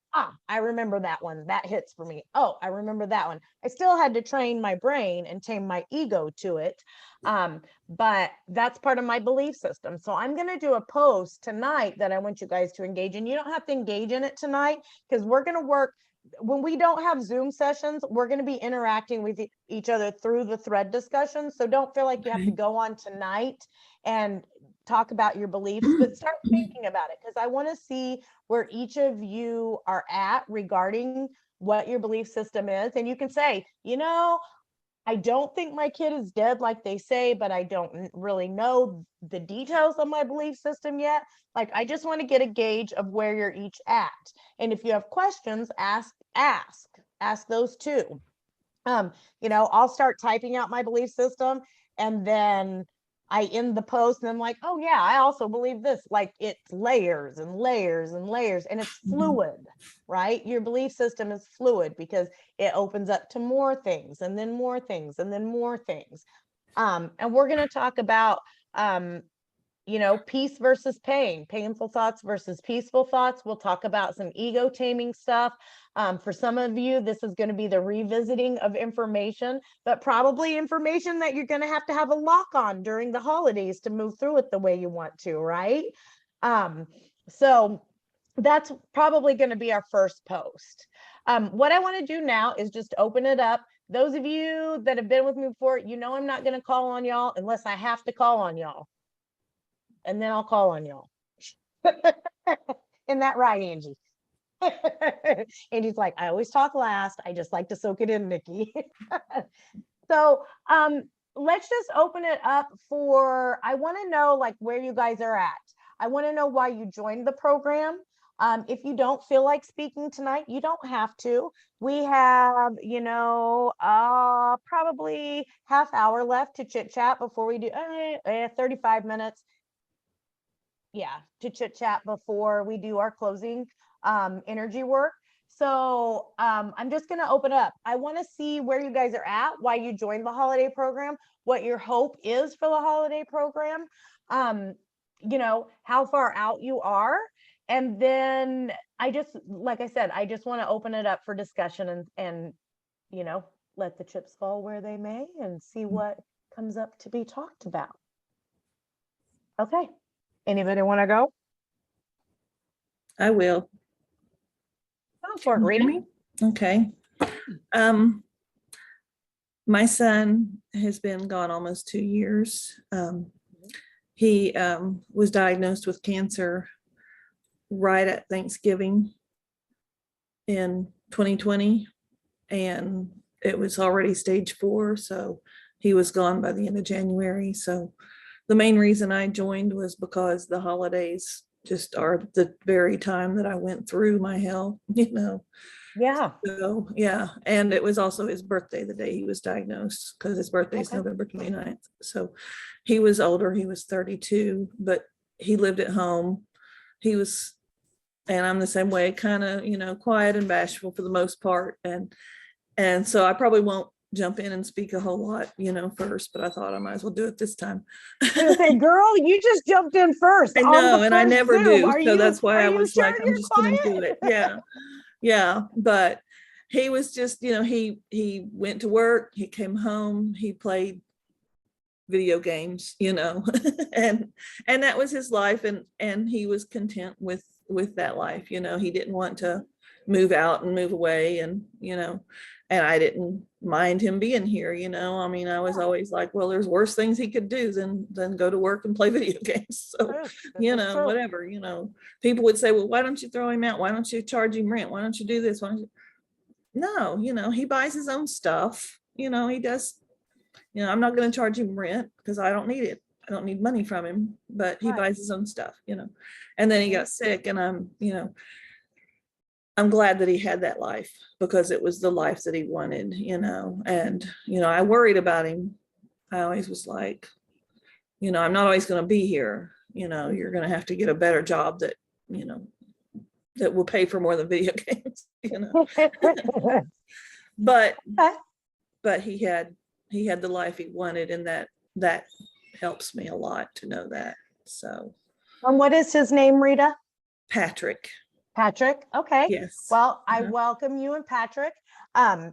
I remember that one. That hits for me. Oh, I remember that one. I still had to train my brain and tame my ego to it. But that's part of my belief system. So I'm going to do a post tonight that I want you guys to engage in. You don't have to engage in it tonight because we're going to work. When we don't have Zoom sessions, we're going to be interacting with each other through the thread discussion. So don't feel like you have to go on tonight and talk about your beliefs, but start thinking about it, because I want to see where each of you are at regarding what your belief system is. And you can say, I don't think my kid is dead like they say, but I don't really know the details of my belief system yet. Like, I just want to get a gauge of where you're each at. And if you have questions, ask those too. I'll start typing out my belief system, and then I end the post and I'm like, oh yeah, I also believe this. Like, it's layers and layers and layers, and it's fluid, right? Your belief system is fluid because it opens up to more things and then more things and then more things. And we're going to talk about, peace versus pain, painful thoughts versus peaceful thoughts. We'll talk about some ego taming stuff. For some of you, this is going to be the revisiting of information, but probably information that you're going to have a lock on during the holidays to move through it the way you want to, right? So that's probably going to be our first post. What I want to do now is just open it up. Those of you that have been with me before, I'm not going to call on y'all unless I have to call on y'all. And then I'll call on y'all. Isn't that right, Angie? Angie's like, I always talk last. I just like to soak it in, Nikki. So let's just open it up for, I want to know like where you guys are at. I want to know why you joined the program. If you don't feel like speaking tonight, you don't have to. We have, probably half hour left to chit chat before we do 35 minutes. Yeah, to chit chat before we do our closing energy work. So I'm just going to open up. I want to see where you guys are at, why you joined the holiday program, what your hope is for the holiday program, how far out you are. And then like I said, I just want to open it up for discussion and let the chips fall where they may and see what comes up to be talked about. Okay. Anybody want to go? I will. Go for it, Can you hear Rita. me? Okay. My son has been gone almost 2 years. He was diagnosed with cancer right at Thanksgiving in 2020, and it was already stage 4, so he was gone by the end of January. So the main reason I joined was because the holidays just are the very time that I went through my hell, Yeah. So, yeah, and it was also his birthday the day he was diagnosed, because his birthday is Okay. November 29th. So he was older, he was 32, but he lived at home. And I'm the same way, kind of, quiet and bashful for the most part. And so I probably won't jump in and speak a whole lot, first, but I thought I might as well do it this time. I was gonna say, girl, you just jumped in first. I on know, the and I first never Zoom. do. Are So you- that's why are I you was sure like, I'm you're just gonna do quiet? it. Yeah. Yeah. But he was just, he went to work, he came home, he played video games, and that was his life. And he was content with that life. He didn't want to move out and move away, and and I didn't mind him being here. I mean, I was always like, well, there's worse things he could do than go to work and play video games. So, True. This is true. whatever, people would say, well, why don't you throw him out? Why don't you charge him rent? Why don't you do this? Why don't you? No, he buys his own stuff. He does, I'm not going to charge him rent because I don't need it. I don't need money from him, but he Right. buys his own stuff, and then he got sick, and I'm glad that he had that life, because it was the life that he wanted, and, I worried about him. I always was like, I'm not always going to be here. You're going to have to get a better job that, that will pay for more than video games, but, Okay. but he had the life he wanted, and that helps me a lot to know that. So And what is his name, Rita? Patrick. Patrick. Okay. Yes. Well, I Uh-huh. welcome you and Patrick. I'm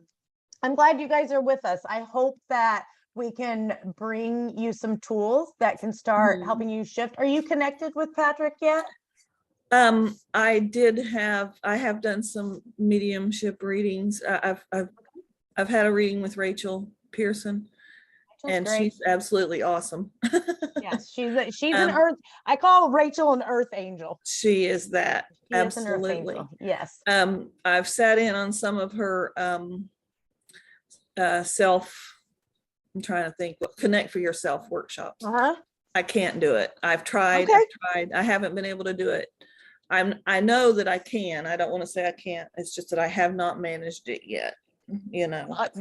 glad you guys are with us. I hope that we can bring you some tools that can start Mhm. helping you shift. Are you connected with Patrick yet? I have done some mediumship readings. I've had a reading with Rachel Pearson, That's and great. she's absolutely awesome. Yes, she's an Um, earth. I call Rachel an earth angel. She is that. She is an earth Absolutely. angel. Yes. I've sat in on some of her I'm trying to think, Connect for Yourself workshops. Uh-huh. I can't do it. I've tried. Okay. I haven't been able to do it. I know that I can. I don't want to say I can't. It's just that I have not managed it yet. You know what?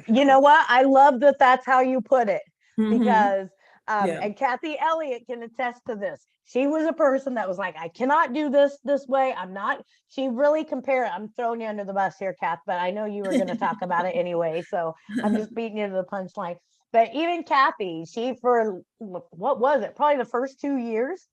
I love that that's how you put it, Mhm. because Yeah. and Kathy Elliott can attest to this. She was a person that was like, I cannot do this way. She really I'm throwing you under the bus here, Kath, but I know you were going to talk about it anyway. So I'm just beating you to the punchline. But even Kathy, for what was it? Probably the first 2 years,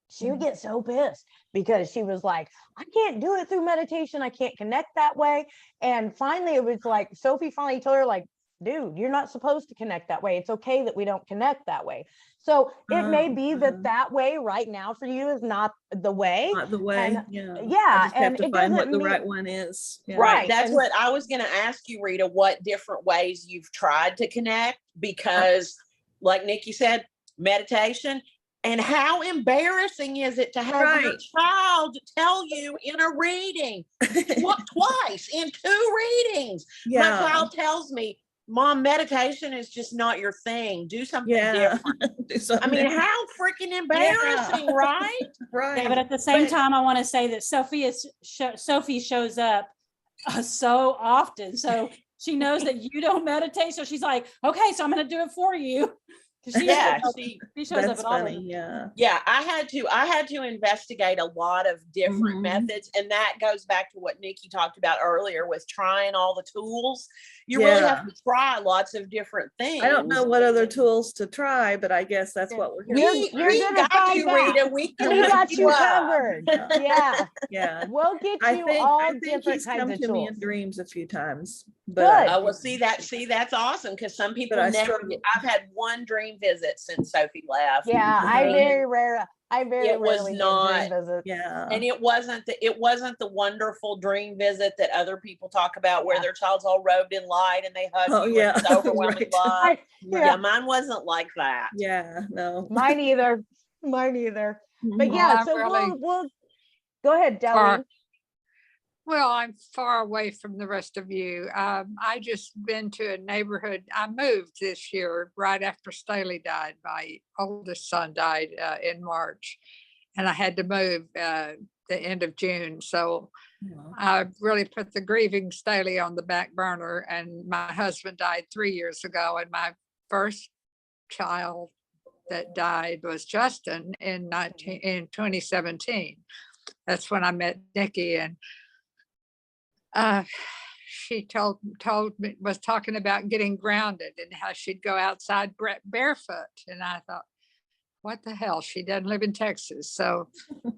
she would get so pissed because she was like, I can't do it through meditation. I can't connect that way. And finally, it was like, Sophie finally told her, like, dude, you're not supposed to connect that way. It's okay that we don't connect that way. So it may be that way right now for you is not the way. Not the way. And Yeah. yeah, I just have and to it find what doesn't the mean- right one is. Yeah. Right. That's and- what I was going to ask you, Rita, what different ways you've tried to connect, because like Nikki said, meditation. And how embarrassing is it to have your Right. child tell you in a reading, twice in 2 readings? My Yeah. child tells me, Mom, meditation is just not your thing. Do something Yeah. different. Do I something mean, else. how freaking embarrassing, right? Right. Yeah, but at the same But- time, I want to say that Sophie shows up so often. So she knows that you don't meditate. So she's like, okay, so I'm going to do it for you. 'Cause Yeah, she shows up That's at all funny. the Yeah. Yeah, I had to investigate a lot of different Mhm. methods, and that goes back to what Nikki talked about earlier with trying all the tools. You really Yeah. have to try lots of different things. I don't know what other tools to try, but I guess that's Yeah. what we're You're- here. you're We gonna got find you, out. Rita. We can We hook got you up. covered. Yeah, Yeah. we'll get I you think, all I think different he's kinds come of to me tools. in dreams a few times, Good. but Oh, well, see, that's awesome because some people I never struggle. I've had one dream visit since Sophie left. Yeah, I Mhm. very It was rarely get not- dream visits. yeah. And it wasn't the wonderful dream visit that other people talk about where Yeah. their child's all robed in light and they hug Oh, you yeah. and it's overwhelming Right. love. Yeah. Yeah, mine wasn't like that. Yeah, no. Mine either. Mine either. But Mhm. yeah, I'm so really we'll go ahead, far- Delleen. Well, I'm far away from the rest of you. I just been to a neighborhood. I moved this year right after Staley died. My oldest son died in March, and I had to move the end of June. So I really put the grieving Staley on the back burner. And my husband died 3 years ago, and my first child that died was Justin in 2017. That's when I met Nikki, and she told me, was talking about getting grounded and how she'd go outside barefoot, and I thought, what the hell, she doesn't live in Texas. So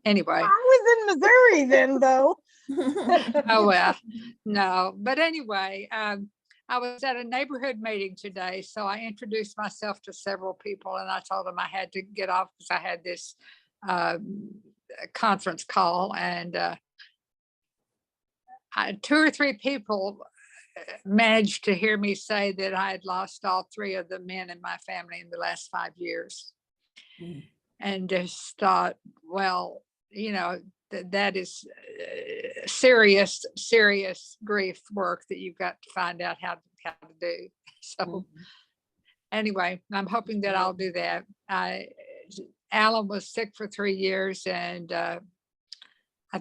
anyway, I was in Missouri then, though. oh well, no, but anyway, I was at a neighborhood meeting today, so I introduced myself to several people, and I told them I had to get off because I had this conference call, and 2 or 3 people managed to hear me say that I had lost all 3 of the men in my family in the last 5 years. And just thought, well, that is serious grief work that you've got to find out how to do. So anyway, I'm hoping that I'll do that. Alan was sick for 3 years, and I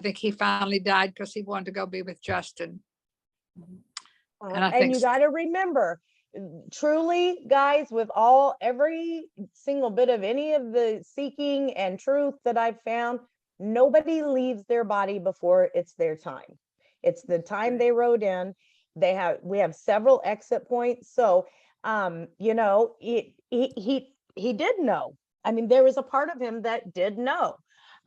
think he finally died because he wanted to go be with Justin. And I And think you got to remember, truly, guys, with every single bit of any of the seeking and truth that I've found, nobody leaves their body before it's their time. It's the time they wrote in. We have several exit points. So, he did know. I mean, there was a part of him that did know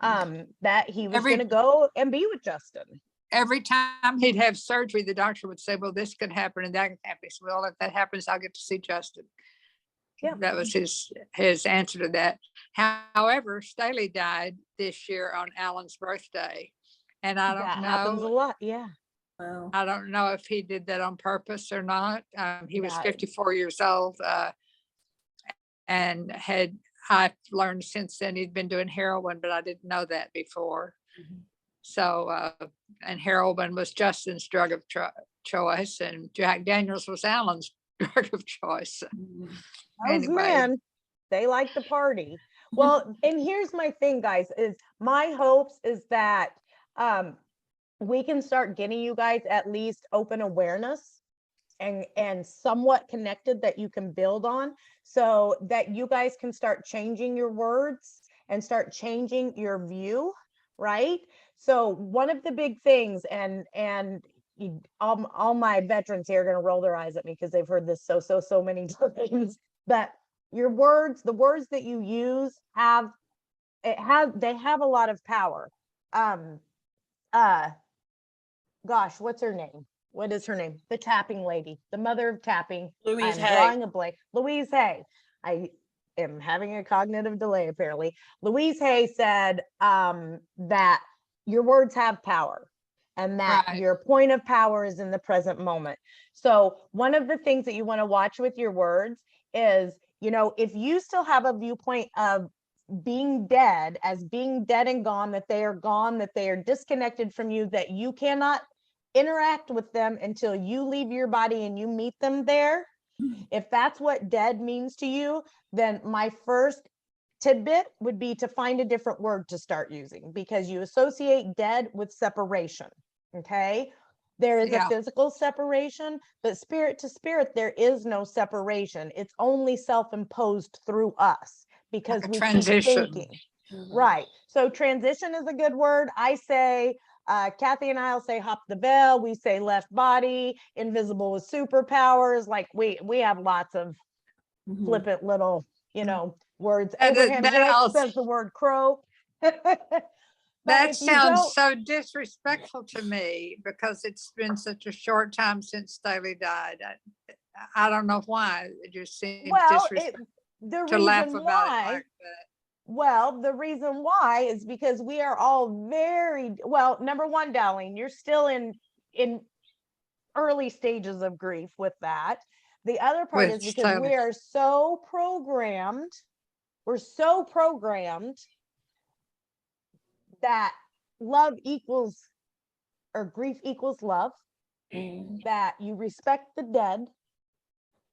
that he was Every- going to go and be with Justin. Every time he'd have surgery, the doctor would say, well, this could happen and that could happen. He said, well, if that happens, I'll get to see Justin. Yeah. That was his answer to that. However, Staley died this year on Alan's birthday. And I That don't happens a know. lot. Yeah. Wow. I don't know if he did that on purpose or not. He was Yeah. 54 years old, and I've learned since then he'd been doing heroin, but I didn't know that before. So, and heroin was Justin's drug of choice, and Jack Daniels was Alan's drug of choice. Those Anyway. men, they like to party. Well, and here's my thing, guys, is my hopes is that we can start getting you guys at least open awareness and somewhat connected that you can build on, so that you guys can start changing your words and start changing your view, right? So one of the big things, and all my veterans here are going to roll their eyes at me because they've heard this so many times, but your words, the words that you use they have a lot of power. Gosh, what's her name? What is her name? The tapping lady, the mother of tapping. Louise I'm Hay. drawing a blank. Louise Hay. I am having a cognitive delay, apparently. Louise Hay said that your words have power, and that Right. your point of power is in the present moment. So one of the things that you want to watch with your words is, if you still have a viewpoint of being dead and gone, that they are disconnected from you, that you cannot interact with them until you leave your body and you meet them there, If that's what dead means to you, then my first tidbit would be to find a different word to start using, because you associate dead with separation. Okay. There is a Yeah. physical separation, but spirit to spirit, there is no separation. It's only self-imposed through us because a we transition. keep thinking. Right. So transition is a good word. I say, Kathy and I'll say hop the bell. We say left body, invisible with superpowers. Like we have lots of Mhm. flippant little, words. And Abraham that Hicks also- says the word crow. But That if you sounds don't, so disrespectful to me because it's been such a short time since Staley died. I don't know why. It just seems well, disrespectful the to laugh reason about it why, like that. well, the reason why is because we are all very well. Number one, Darlene, you're still in early stages of grief with that. The other part With is because we Staley. are so programmed. We're so programmed that love equals or grief equals love, that you respect the dead.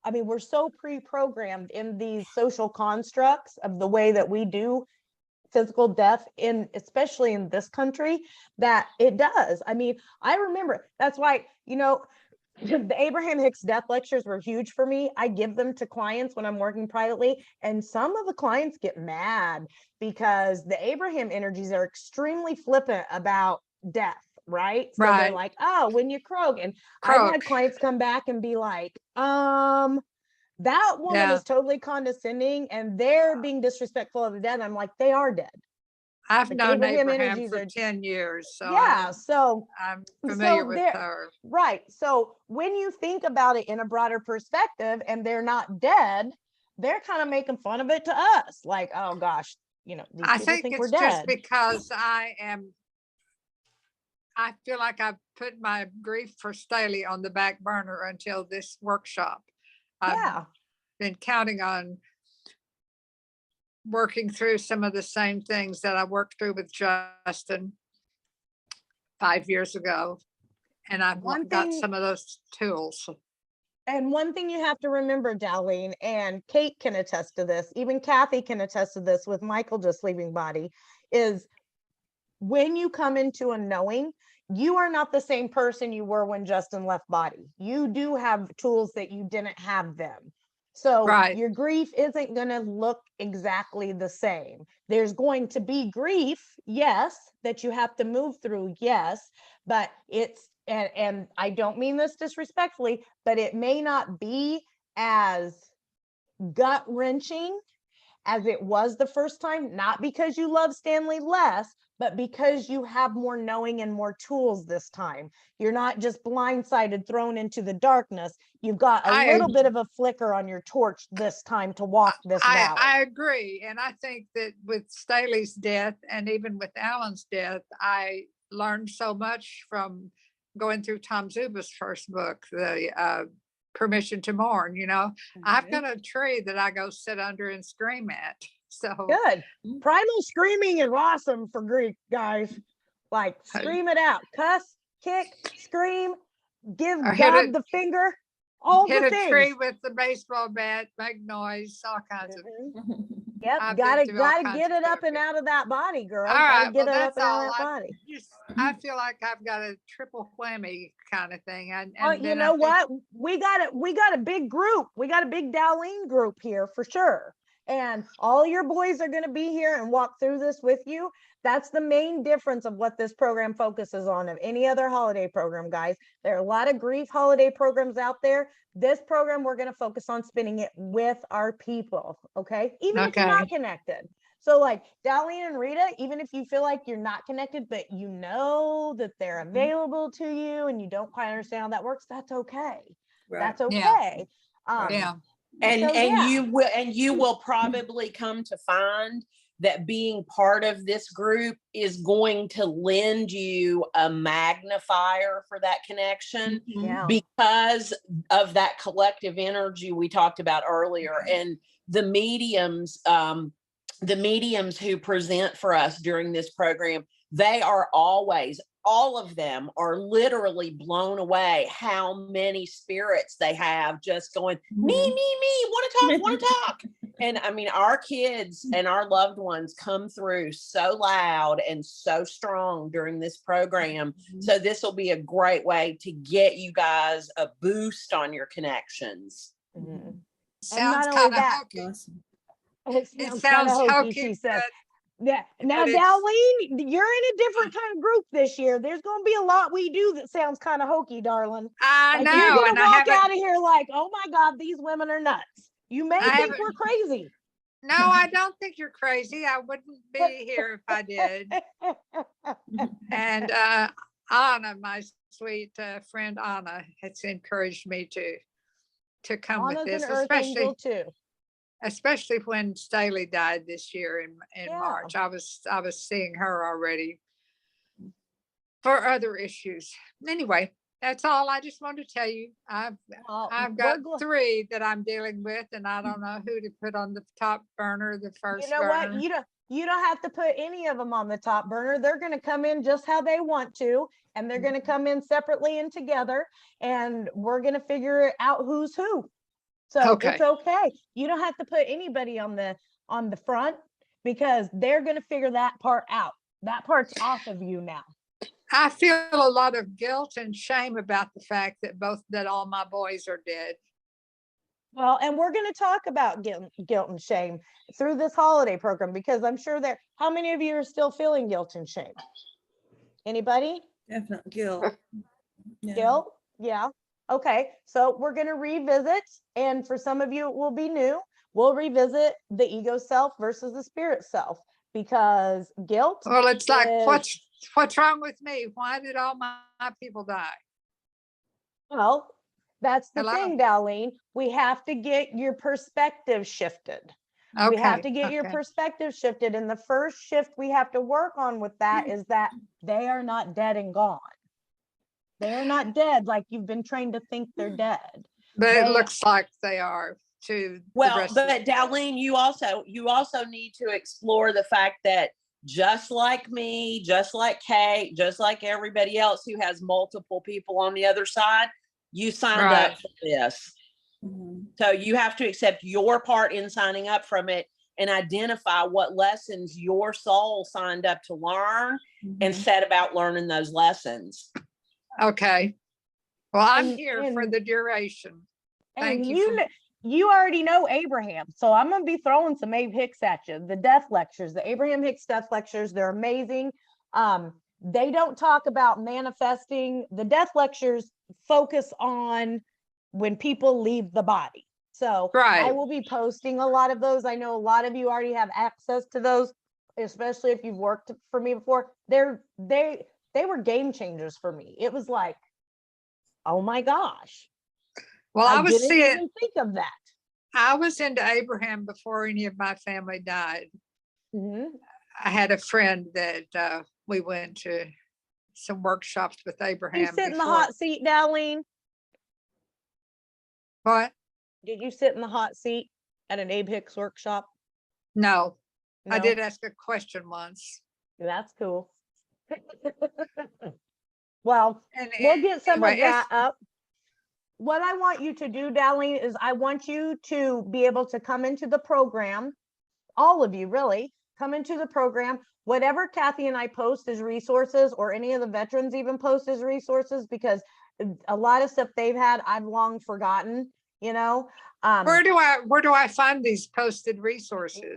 I mean, we're so pre-programmed in these social constructs of the way that we do physical death in, especially in this country, that it does. I mean, I remember, that's why, the Abraham Hicks death lectures were huge for me. I give them to clients when I'm working privately, and some of the clients get mad because the Abraham energies are extremely flippant about death, right? So they're Right. like, oh, when you croak. And I've had Croak. clients come back and be like, that woman Yeah. is totally condescending and they're being disrespectful of the dead. I'm like, they are dead. I've Like known Abraham Abraham energies for are, 10 years, so yeah. So I'm familiar so with there, her. right. So when you think about it in a broader perspective and they're not dead, they're kind of making fun of it to us. Like, oh gosh, these I people think think we're it's just dead. because I feel like I've put my grief for Staley on the back burner until this workshop. I've Yeah. been counting on working through some of the same things that I worked through with Justin 5 years ago. And I've One got thing- some of those tools. And one thing you have to remember, Darlene, and Kate can attest to this, even Kathy can attest to this with Michael just leaving body, is when you come into a knowing, you are not the same person you were when Justin left body. You do have tools that you didn't have then. So Right. your grief isn't going to look exactly the same. There's going to be grief, yes, that you have to move through, yes, but it's, and I don't mean this disrespectfully, but it may not be as gut wrenching as it was the first time, not because you love Stanley less, but because you have more knowing and more tools this time. You're not just blindsided, thrown into the darkness. You've got a little bit of a flicker on your torch this time to walk this valley. I agree. And I think that with Staley's death and even with Alan's death, I learned so much from going through Tom Zuba's first book, the Permission to Mourn. I've got a tree that I go sit under and scream at. So Good. Primal screaming is awesome for grief, guys. Like scream it out, cuss, kick, scream, give Or hit God it- the finger, all hit the a things. tree with the baseball bat, make noise, all kinds of. Mhm. Yep, I've been gotta through all kinds get of it up and stuff. out of that body, girl. All Gotta right, get well, it up that's and out all. of that body. I feel like I've got a triple whammy kind of thing. And You then know what? We got a big group. We got a big Darlene group here for sure. And all your boys are going to be here and walk through this with you. That's the main difference of what this program focuses on of any other holiday program, guys. There are a lot of grief holiday programs out there. This program, we're going to focus on spinning it with our people. Okay. Even if you're not connected. So like Darlene and Rita, even if you feel like you're not connected, but you know that they're available to you and you don't quite understand how that works, that's okay. That's okay. Yeah. And you will probably come to find that being part of this group is going to lend you a magnifier for that connection Yeah. because of that collective energy we talked about earlier. And the mediums, the mediums who present for us during this program, they are always, all of them are literally blown away how many spirits they have just going, me, want to talk. And I mean, our kids and our loved ones come through so loud and so strong during this program. So this will be a great way to get you guys a boost on your connections. Mhm. Sounds not only kind of that, hokey. Awesome. It It sounds sounds kind of hokey, hokey, she said. but Yeah. Now, but it's- Darlene, you're in a different kind of group this year. There's going to be a lot we do that sounds kind of hokey, darling. I Like you're know, going and to I walk haven't. out of here like, oh my God, these women are nuts. You may I think haven't- we're crazy. No, I don't think you're crazy. I wouldn't be here if I did. And Anna, my sweet friend Anna, has encouraged me to come with Anna's this, an earth angel too. especially when Staley died this year in Yeah. March. I was seeing her already for other issues. Anyway, that's all I just wanted to tell you. I've Well, got we're gl- 3 that I'm dealing with, and I don't know who to put on the top burner, the first you know what? burner. You don't have to put any of them on the top burner. They're going to come in just how they want to, and they're going to come in separately and together, and we're going to figure out who's who. So Okay. it's okay. You don't have to put anybody on the front because they're going to figure that part out. That part's off of you now. I feel a lot of guilt and shame about the fact that all my boys are dead. Well, and we're going to talk about guilt and shame through this holiday program because I'm sure that how many of you are still feeling guilt and shame? Anybody? Definitely guilt. Yeah. Guilt? Yeah. Okay. So we're going to revisit, and for some of you, it will be new. We'll revisit the ego self versus the spirit self because guilt. Well, it's like, is- what's wrong with me? Why did all my people die? Well, that's the Hello? thing, Darlene. We have to get your perspective shifted. Okay. We have to get your okay. perspective shifted. And the first shift we have to work on with that is that they are not dead and gone. They are not dead like you've been trained to think they're dead. But it They- looks like they are to the Well, rest of but Darlene, you also need to explore the fact that just like me, just like Kate, just like everybody else who has multiple people on the other side, you signed Right. up for this. Mhm. So you have to accept your part in signing up from it and identify what lessons your soul signed up to learn and Mhm. set about learning those lessons. Okay. Well, I'm And- here for and- the duration. Thank And you for- you already know Abraham. So I'm going to be throwing some Abe Hicks at you. The death lectures, the Abraham Hicks death lectures, they're amazing. They don't talk about manifesting. The death lectures focus on when people leave the body. So I Right. will be posting a lot of those. I know a lot of you already have access to those, especially if you've worked for me before. They were game changers for me. It was like, oh my gosh. Well, I was didn't even think of that. I was into Abraham before any of my family died. Mhm. I had a friend that we went to some workshops with Abraham. You sit in the before. hot seat, Darlene? What? Did you sit in the hot seat at an Abe Hicks workshop? No, I No? did ask a question once. That's cool. Well, And we'll get some anyway, of that up. What I want you to do, Darlene, is I want you to be able to come into the program, all of you really, come into the program. Whatever Kathy and I post as resources, or any of the veterans even post as resources, because a lot of stuff they've had, I've long forgotten, you know? Where do I find these posted resources?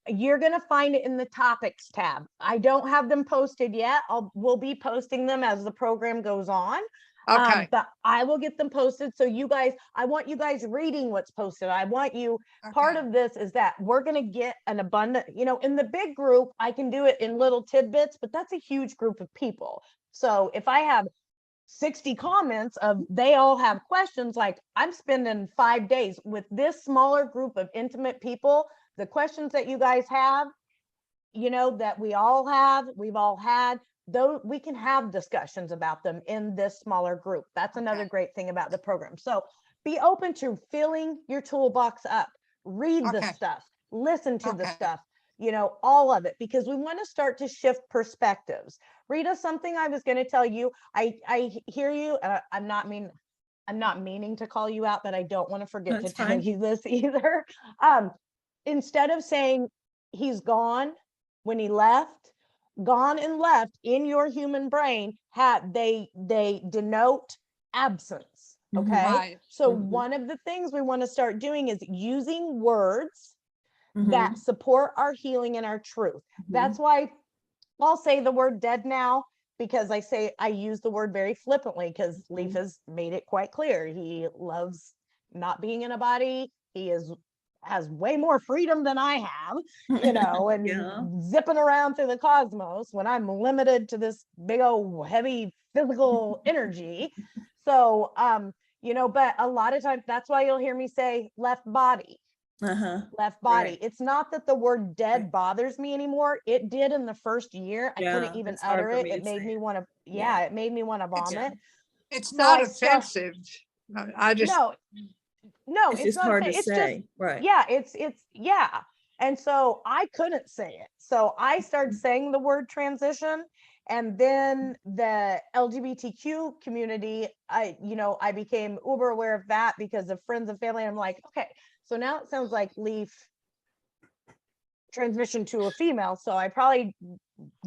You're gonna find it in the topics tab. I don't have them posted yet. We'll be posting them as the program goes on. Okay. But I will get them posted. So you guys, I want you guys reading what's posted. I want you, part okay. of this is that we're gonna get an abundant, in the big group, I can do it in little tidbits, but that's a huge group of people. So if I have 60 comments of they all have questions, like I'm spending 5 days with this smaller group of intimate people, the questions that you guys have, that we've all had, though we can have discussions about them in this smaller group. That's another Okay. great thing about the program. So be open to filling your toolbox up, read the Okay. stuff, listen to the Okay. stuff, all of it, because we want to start to shift perspectives. Rita, something I was going to tell you, I hear you, and I'm not meaning to call you out, but I don't want to forget to That's tell fine. you this either. Instead of saying he's gone when he left, gone and left in your human brain they denote absence. Mhm. Okay. Right. So Mhm. one of the things we want to start doing is using words Mhm. that support our healing and our truth. That's why I'll say the word dead now, because I use the word very flippantly, because Leaf has made it quite clear. He loves not being in a body. He has way more freedom than I have, and Yeah. zipping around through the cosmos when I'm limited to this big old heavy physical energy. So, but a lot of times that's why you'll hear me say left body. Left body. Right. It's not that the word dead Right. bothers me anymore. It did in the first year. I couldn't Yeah, even it's hard utter for it. me It to made say me it. want to, Yeah. it made me want to vomit. It's So not I start- offensive. I just, no, It's it's just not. hard to It's just, say. Right. yeah, it's, yeah. And so I couldn't say it. So I started saying the word transition. And then the LGBTQ community, I became uber aware of that because of friends and family. I'm like, okay, so now it sounds like Leaf transition to a female. So I probably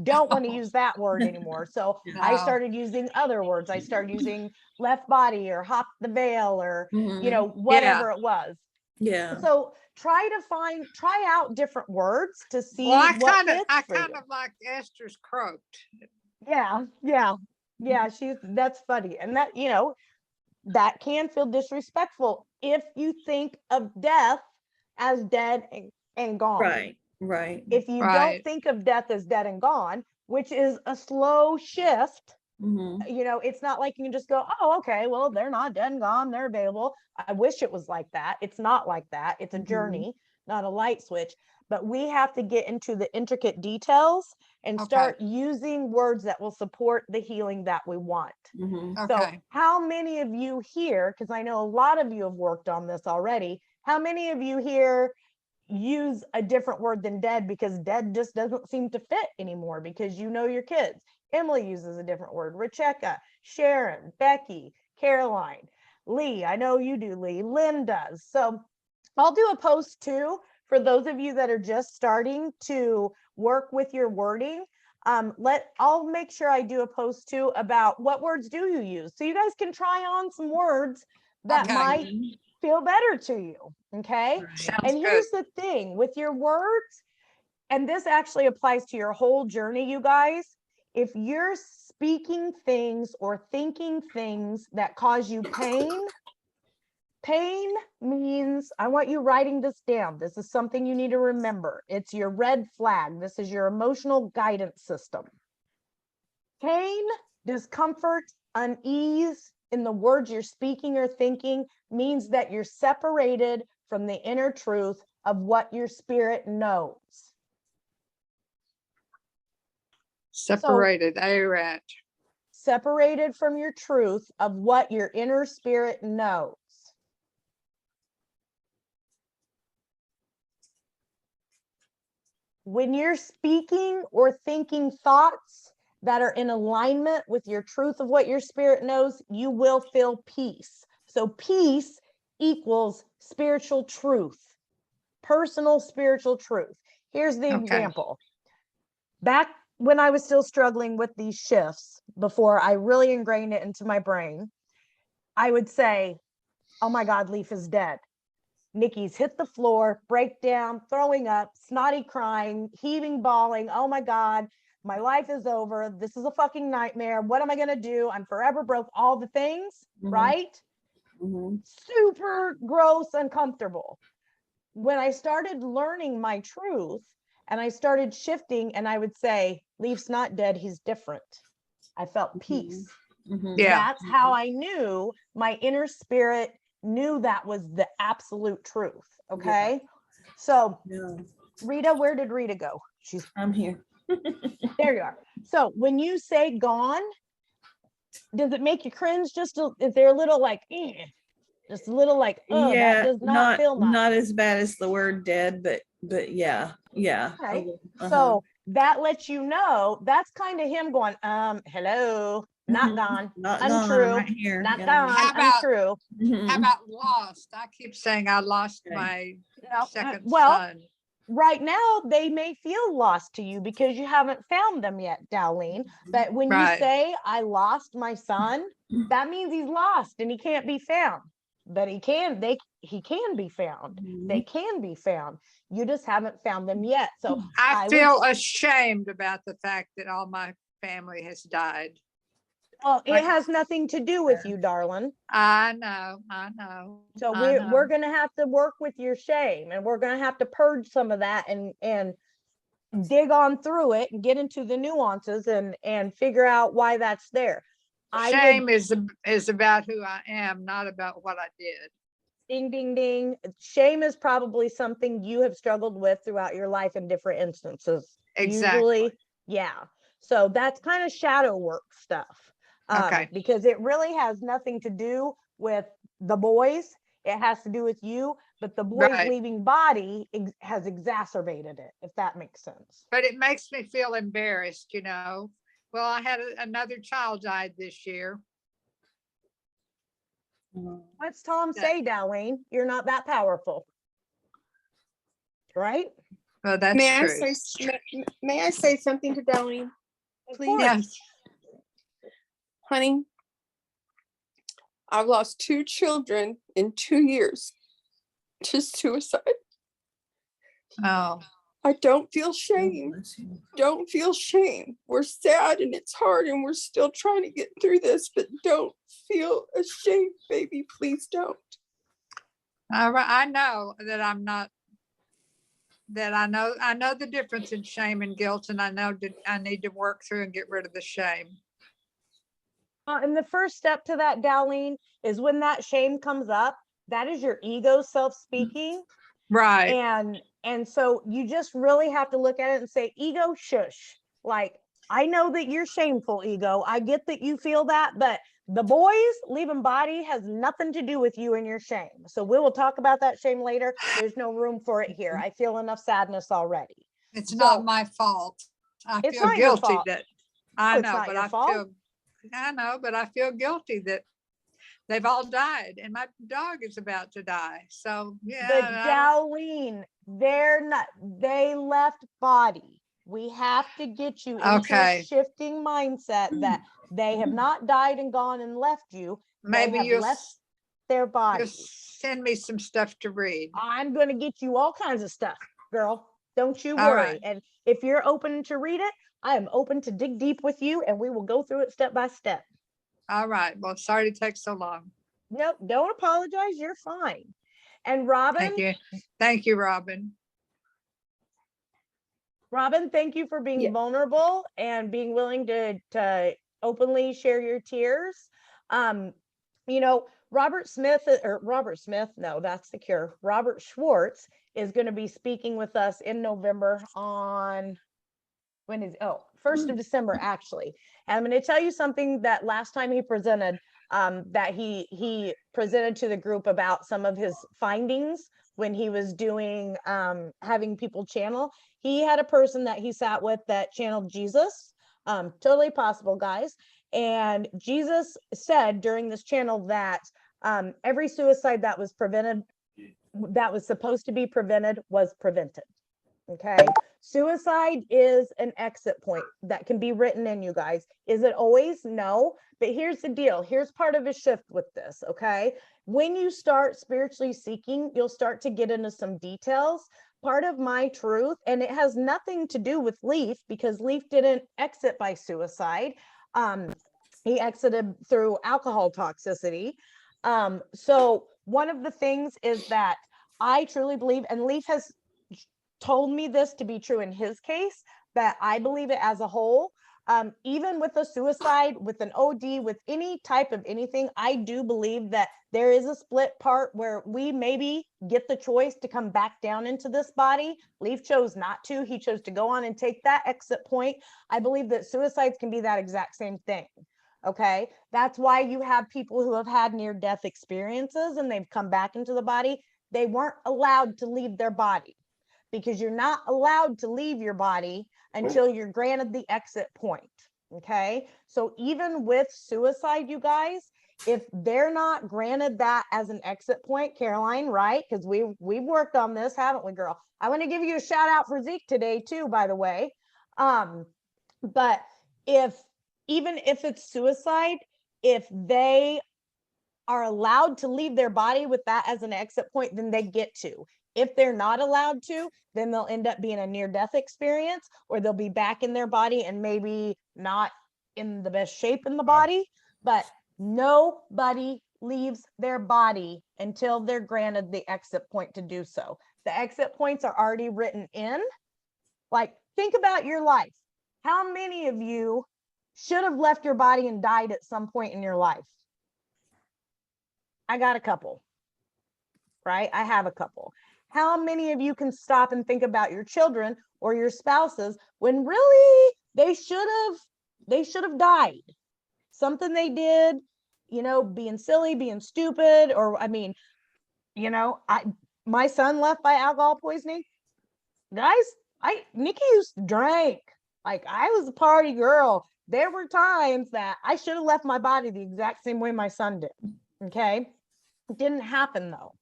don't want to use that word anymore. So I No. started using other words. I started using left body or hop the veil or, Mhm. whatever it was. Yeah. So try out different words to see well, what fits I for you. kind of like Esther's croaked. Yeah. That's funny. And that, that can feel disrespectful if you think of death as dead and gone. Right. Right. If you don't Right. think of death as dead and gone, which is a slow shift, Mhm. it's not like you can just go, oh, okay, well, they're not dead and gone, they're available. I wish it was like that. It's not like that. It's a Mhm. journey, not a light switch. But we have to get into the intricate details and Okay. start using words that will support the healing that we want. Mhm. So Okay. how many of you here, because I know a lot of you have worked on this already, how many of you here use a different word than dead because dead just doesn't seem to fit anymore because your kids? Emily uses a different word. Rebecca, Sharon, Becky, Caroline, Lee. I know you do, Lee. Lynn does. So I'll do a post too for those of you that are just starting to work with your wording. I'll make sure I do a post too about what words do you use, so you guys can try on some words that Okay. might feel better to you. Okay. Right. Sounds And good. here's the thing with your words, and this actually applies to your whole journey, you guys. If you're speaking things or thinking things that cause you pain means, I want you writing this down. This is something you need to remember. It's your red flag. This is your emotional guidance system. Pain, discomfort, unease in the words you're speaking or thinking means that you're separated from the inner truth of what your spirit knows. Separated. Right. Separated from your truth of what your inner spirit knows. When you're speaking or thinking thoughts that are in alignment with your truth of what your spirit knows, you will feel peace. So peace equals spiritual truth, personal spiritual truth. Here's the Okay. example. Back when I was still struggling with these shifts, before I really ingrained it into my brain, I would say, oh my God, Leaf is dead. Nikki's hit the floor, breakdown, throwing up, snotty crying, heaving, bawling. Oh my God, my life is over. This is a fucking nightmare. What am I going to do? I'm forever broke. All the things, right? Super gross, uncomfortable. When I started learning my truth and I started shifting, and I would say, Leaf's not dead. He's different. I felt peace. Yeah. That's how I knew my inner spirit knew that was the absolute truth. Okay. So Yeah. Rita, where did Rita go? I'm here. There you are. So when you say gone, does it make you cringe? Is there a little like, just a little like, oh, that does not feel nice. Not as bad as the word dead, but yeah, Yeah. I Okay. will. Uh-huh. So that lets you know that's kind of him going, hello, not Mhm. gone, Not gone, I'm untrue, right here. not Yeah. gone, How about- untrue. Mhm. How about lost? I keep saying I lost Okay. my No, second well, son. right now they may feel lost to you because you haven't found them yet, Dowlene. But when you Right. say I lost my son, that means he's lost and he can't be found. But he can be found. They can be found. You just haven't found them yet. So I I would feel ashamed about the fact that all my family has died. well, it like- has nothing to do with you, darling. I know, I know. So I we're know. gonna have to work with your shame and we're gonna have to purge some of that and dig on through it and get into the nuances and figure out why that's there. I would Shame is about who I am, not about what I did. ding ding ding. Shame is probably something you have struggled with throughout your life in different instances. Exactly. Usually, yeah. So that's kind of shadow work stuff. Okay. Because it really has nothing to do with the boys. It has to do with you, but the boys Right. leaving body has exacerbated it, if that makes sense. But it makes me feel embarrassed, you know. Well, I had another child died this year. What's Tom Yeah. say, Dowlene? You're not that powerful. Right? Well, that's May I true. say, may I say something to Darlene, Of please? course. Yes. Honey, I've lost 2 children in 2 years to suicide. Oh, I don't feel Oh, shame. bless you. Don't feel shame. We're sad and it's hard and we're still trying to get through this, but don't feel ashamed, baby. Please don't. I know that I'm not. That I know the difference in shame and guilt, and I know that I need to work through and get rid of the shame. And the first step to that, Dowlene, is when that shame comes up, that is your ego self-speaking. Right. And so you just really have to look at it and say, ego, shush. Like, I know that you're shameful, ego. I get that you feel that, but the boys leaving body has nothing to do with you and your shame. So we will talk about that shame later. There's no room for it here. I feel enough sadness already. It's So- not my fault. I It's feel not your guilty fault. that I No, it's know, not but your I fault. feel I know, but I feel guilty that they've all died and my dog is about to die. So But yeah, Dowlene, they left body. We have to get you into Okay. a shifting mindset that they have not died and gone and left you. maybe They have you'll left their body. send me some stuff to read. I'm going to get you all kinds of stuff, girl. Don't you All worry. right. And if you're open to read it, I am open to dig deep with you and we will go through it step by step. All right. Well, sorry to take so long. Nope, don't apologize. You're fine. And Robin, Thank you. Thank you, Robin. Robin, thank you for being Yeah. vulnerable and being willing to openly share your tears. You know, Robert Smith, no, that's the Cure. Robert Schwartz is going to be speaking with us in November on when is 1st of December actually. And I'm going to tell you something that last time he presented, that he presented to the group about some of his findings when he was doing having people channel. He had a person that he sat with that channeled Jesus. Totally possible, guys. And Jesus said during this channel that every suicide that was prevented, that was supposed to be prevented, was prevented. Okay. Suicide is an exit point that can be written in, you guys. Is it always? No. But here's the deal. Here's part of a shift with this. Okay. When you start spiritually seeking, you'll start to get into some details. Part of my truth, and it has nothing to do with Leaf because Leaf didn't exit by suicide. He exited through alcohol toxicity. So one of the things is that I truly believe, and Leaf has told me this to be true in his case, but I believe it as a whole. Even with a suicide, with an OD, with any type of anything, I do believe that there is a split part where we maybe get the choice to come back down into this body. Leaf chose not to. He chose to go on and take that exit point. I believe that suicides can be that exact same thing. Okay. That's why you have people who have had near-death experiences and they've come back into the body. They weren't allowed to leave their body. because you're not allowed to leave your body until you're granted the exit point. Okay. So even with suicide, you guys, if they're not granted that as an exit point, Caroline, right? Because we've worked on this, haven't we, girl? I want to give you a shout out for Zeke today too, by the way. But even if it's suicide, if they are allowed to leave their body with that as an exit point, then they get to. If they're not allowed to, then they'll end up being a near-death experience, or they'll be back in their body and maybe not in the best shape in the body. But nobody leaves their body until they're granted the exit point to do so. The exit points are already written in. Like, think about your life. How many of you should have left your body and died at some point in your life? I got a couple, right? I have a couple. How many of you can stop and think about your children or your spouses when really they should have died? Something they did, being silly, being stupid, or I mean, my son left by alcohol poisoning. Guys, Nikki used to drink. Like, I was a party girl. There were times that I should have left my body the exact same way my son did. Okay. It didn't happen though.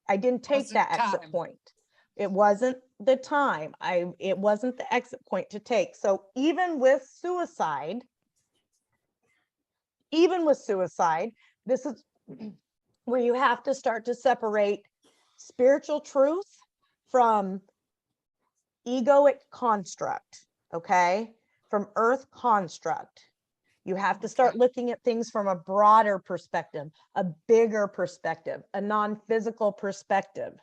I didn't take Wasn't that exit time. point. It wasn't the time. It wasn't the exit point to take. So even with suicide, this is where you have to start to separate spiritual truth from egoic construct, okay? From earth construct. You have to start looking at things from a broader perspective, a bigger perspective, a non-physical perspective,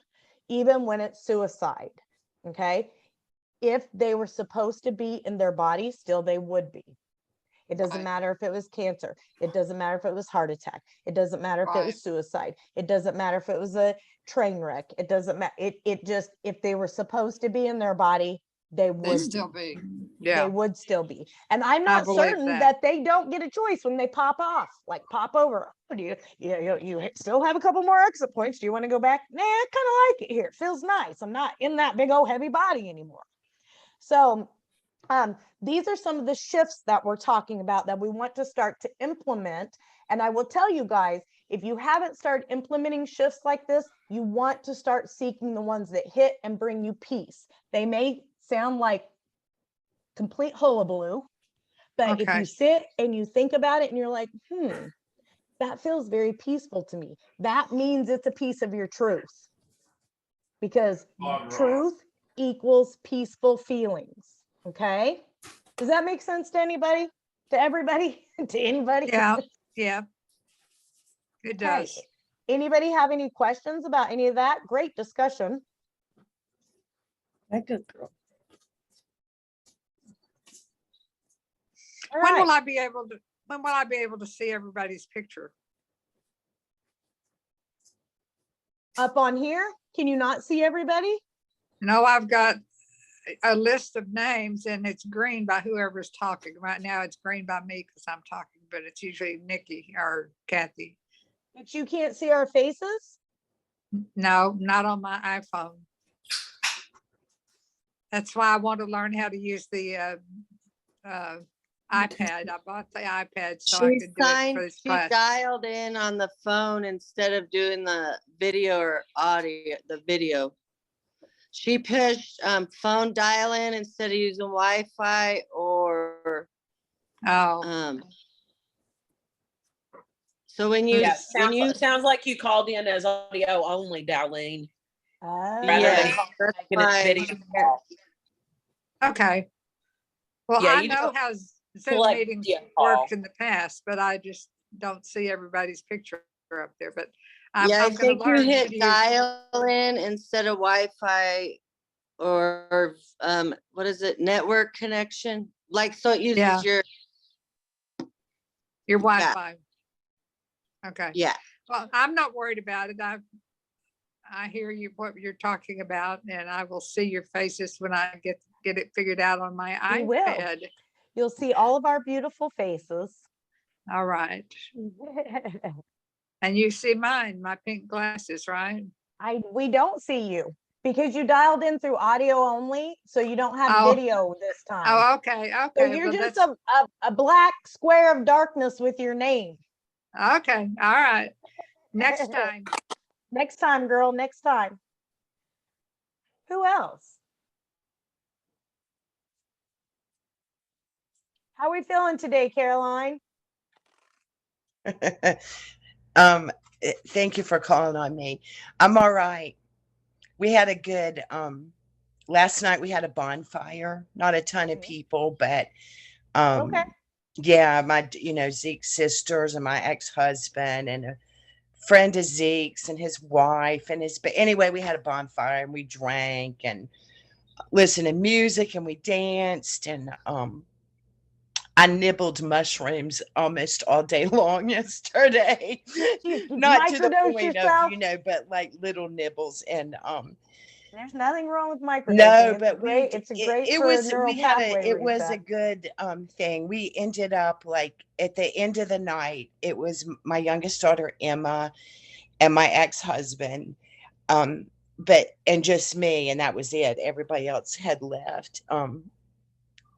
even when it's suicide, okay? If they were supposed to be in their body, still they would be. It doesn't Right. matter if it was cancer. It doesn't matter if it was heart attack. It doesn't matter if it Right. was suicide. It doesn't matter if it was a train wreck. It doesn't matter. It just, if they were supposed to be in their body, they They would still be. be. They Yeah. would still be. And I'm I not believe certain that. that they don't get a choice when they pop off, like pop over. Oh, do you still have a couple more exit points? Do you want to go back? Nah, I kind of like it here. It feels nice. I'm not in that big old heavy body anymore. So these are some of the shifts that we're talking about that we want to start to implement. And I will tell you guys, if you haven't started implementing shifts like this, you want to start seeking the ones that hit and bring you peace. They may sound like complete hullabaloo, but if Okay. you sit and you think about it and you're like, that feels very peaceful to me, that means it's a piece of your truth, because truth equals peaceful feelings. Okay. Does that make sense to anybody? To everybody? To anybody? Yeah. Yeah. It Okay. does. Anybody have any questions about any of that? Great discussion. That good girl. All When right. will I be able to see everybody's picture? Up on here, can you not see everybody? No, I've got a list of names and it's green by whoever's talking. Right now it's green by me because I'm talking, but it's usually Nikki or Kathy. But you can't see our faces? No, not on my iPhone. That's why I want to learn how to use the iPad. I bought the iPad so I She could do it for this she class. dialed in on the phone instead of doing the video or audio, the video. She pushed phone dial in instead of using Wi-Fi or Oh, so when you Yeah, when you sounds like you called in as audio only, Darlene. Oh. Rather than Yes, that's making it why video she call. okay. Well, Yeah, I you know don't how Zoom select meetings video worked call. in the past, but I just don't see everybody's picture up there. But I'm yeah, I going to think you learn how hit to use. dial in instead of Wi-Fi or what is it, network connection? Like, so it uses Yeah. your, Your Wi-Fi. Okay. yeah. Well, I'm not worried about it. I hear you, what you're talking about, and I will see your faces when I get it figured out on my You will. iPad. You'll see all of our beautiful faces. All right. And you see mine, my pink glasses, right? We don't see you. because you dialed in through audio only, so you don't have Oh. video this time. Oh, okay, So okay. you're Well, just that's, a black square of darkness with your name. okay, all right. Next time. Next time, girl, next time. Who else? How we feeling today, Caroline? Thank you for calling on me. I'm all right. We had a good last night we had a bonfire. Not a ton of Mhm. people, but Okay. yeah, Zeke's sisters and my ex-husband and a friend of Zeke's and his wife and his, but anyway, we had a bonfire and we drank and listened to music and we danced and I nibbled mushrooms almost all day long yesterday. Not to the Microdose point yourself? of, but like little nibbles. And There's nothing wrong with microdosing. no, It's but great. It's a great for neural pathway it was a reset. good thing. We ended up like at the end of the night, it was my youngest daughter Emma and my ex-husband. But and just me, and that was it. Everybody else had left.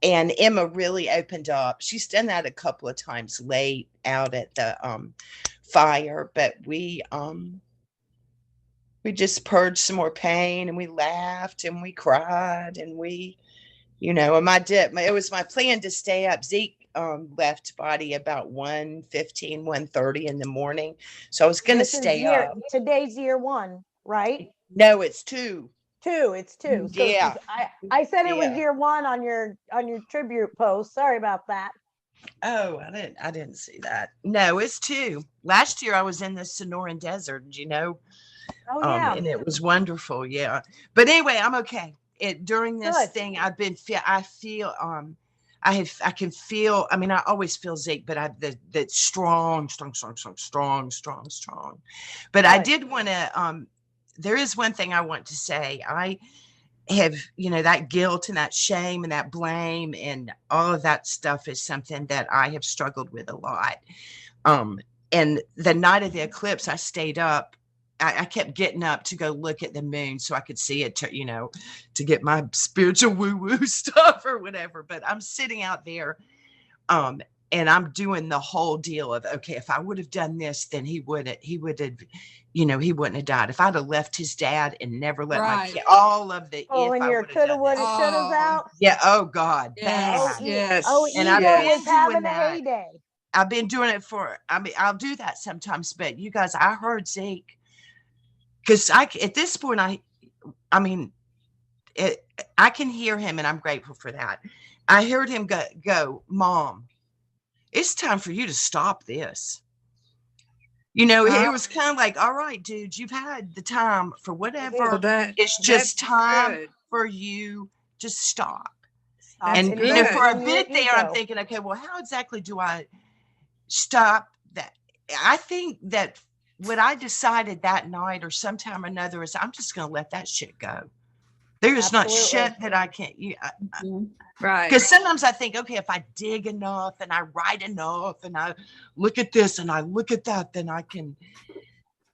And Emma really opened up. She's done that a couple of times late out at the fire, but we just purged some more pain and we laughed and we cried and we, and it was my plan to stay up. Zeke left body about 1:15, 1:30 in the morning. So I was gonna This is stay up. today's year one, right? No, it's 2. It's two. So Yeah. I said it was Yeah. year one on your tribute post. Sorry about that. Oh, I didn't see that. No, it's 2. Last year I was in the Sonoran Desert, Oh yeah. and it was wonderful. Yeah. But anyway, I'm okay. During this Good. thing, I feel I can feel, I mean, I always feel Zeke, but that strong. But I Good. did want to, there is one thing I want to say. I have, that guilt and that shame and that blame and all of that stuff is something that I have struggled with a lot. And the night of the eclipse, I stayed up. I kept getting up to go look at the moon so I could see it, to get my spiritual woo-woo stuff or whatever. But I'm sitting out there, and I'm doing the whole deal of, okay, if I would have done this, then he would have, he wouldn't have died. If I'd have left his dad and never let my Right. kid, all of the, Oh, if and I your would have coulda, done woulda, that. shouldas Oh, out. Yeah. Oh God. yes, Bad. yes, And I've Ego been was doing having a that. heyday. I've been doing it I'll do that sometimes, but you guys, I heard Zeke, because at this point, I mean, I can hear him and I'm grateful for that. I heard him go, Mom, it's time for you to stop this. It was kind of like, all right, dude, you've had the time for whatever. well, It's just that's time good. for you to stop. Stop That's And, good. for a indulging your bit there, I'm ego. thinking, okay, well, how exactly do I stop that? I think that what I decided that night or sometime or another is I'm just going to let that shit go. There is not Absolutely. shit that I can't. Right. Because sometimes I think, okay, if I dig enough and I write enough and I look at this and I look at that, then I can.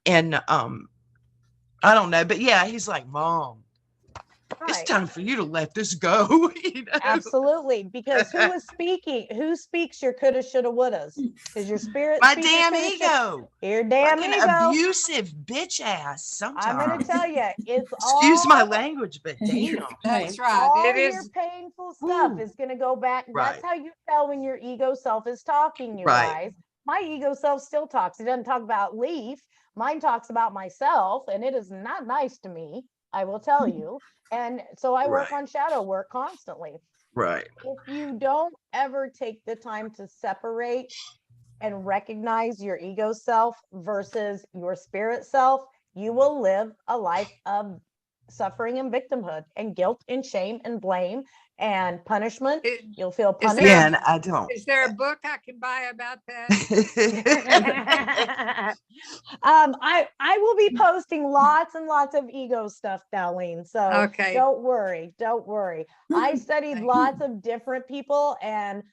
And I don't know, but yeah, he's like, Mom, it's Right. time for you to let this go. Absolutely. Because who speaks your coulda, shoulda, wouldas? Is your spirit My speak your damn coulda, shoulda? ego. Your damn Fucking ego. abusive bitch ass I'm gonna sometimes. tell you, it's Excuse all my language, but damn. That's right. all It your is. painful stuff Woo. is going to go back. Right. That's how you tell when your ego self is talking, you Right. guys. My ego self still talks. It doesn't talk about Leaf. Mine talks about myself, and it is not nice to me, I will tell you. And so I work Right. on shadow work constantly. Right. If you don't ever take the time to separate and recognize your ego self versus your spirit self, you will live a life of suffering and victimhood and guilt and shame and blame and punishment. It- You'll feel Is punished. there, Yeah, and I don't. is there a book I can buy about that? I will be posting lots and lots of ego stuff, Darlene. So Okay. don't worry. I studied Thank lots of different people, and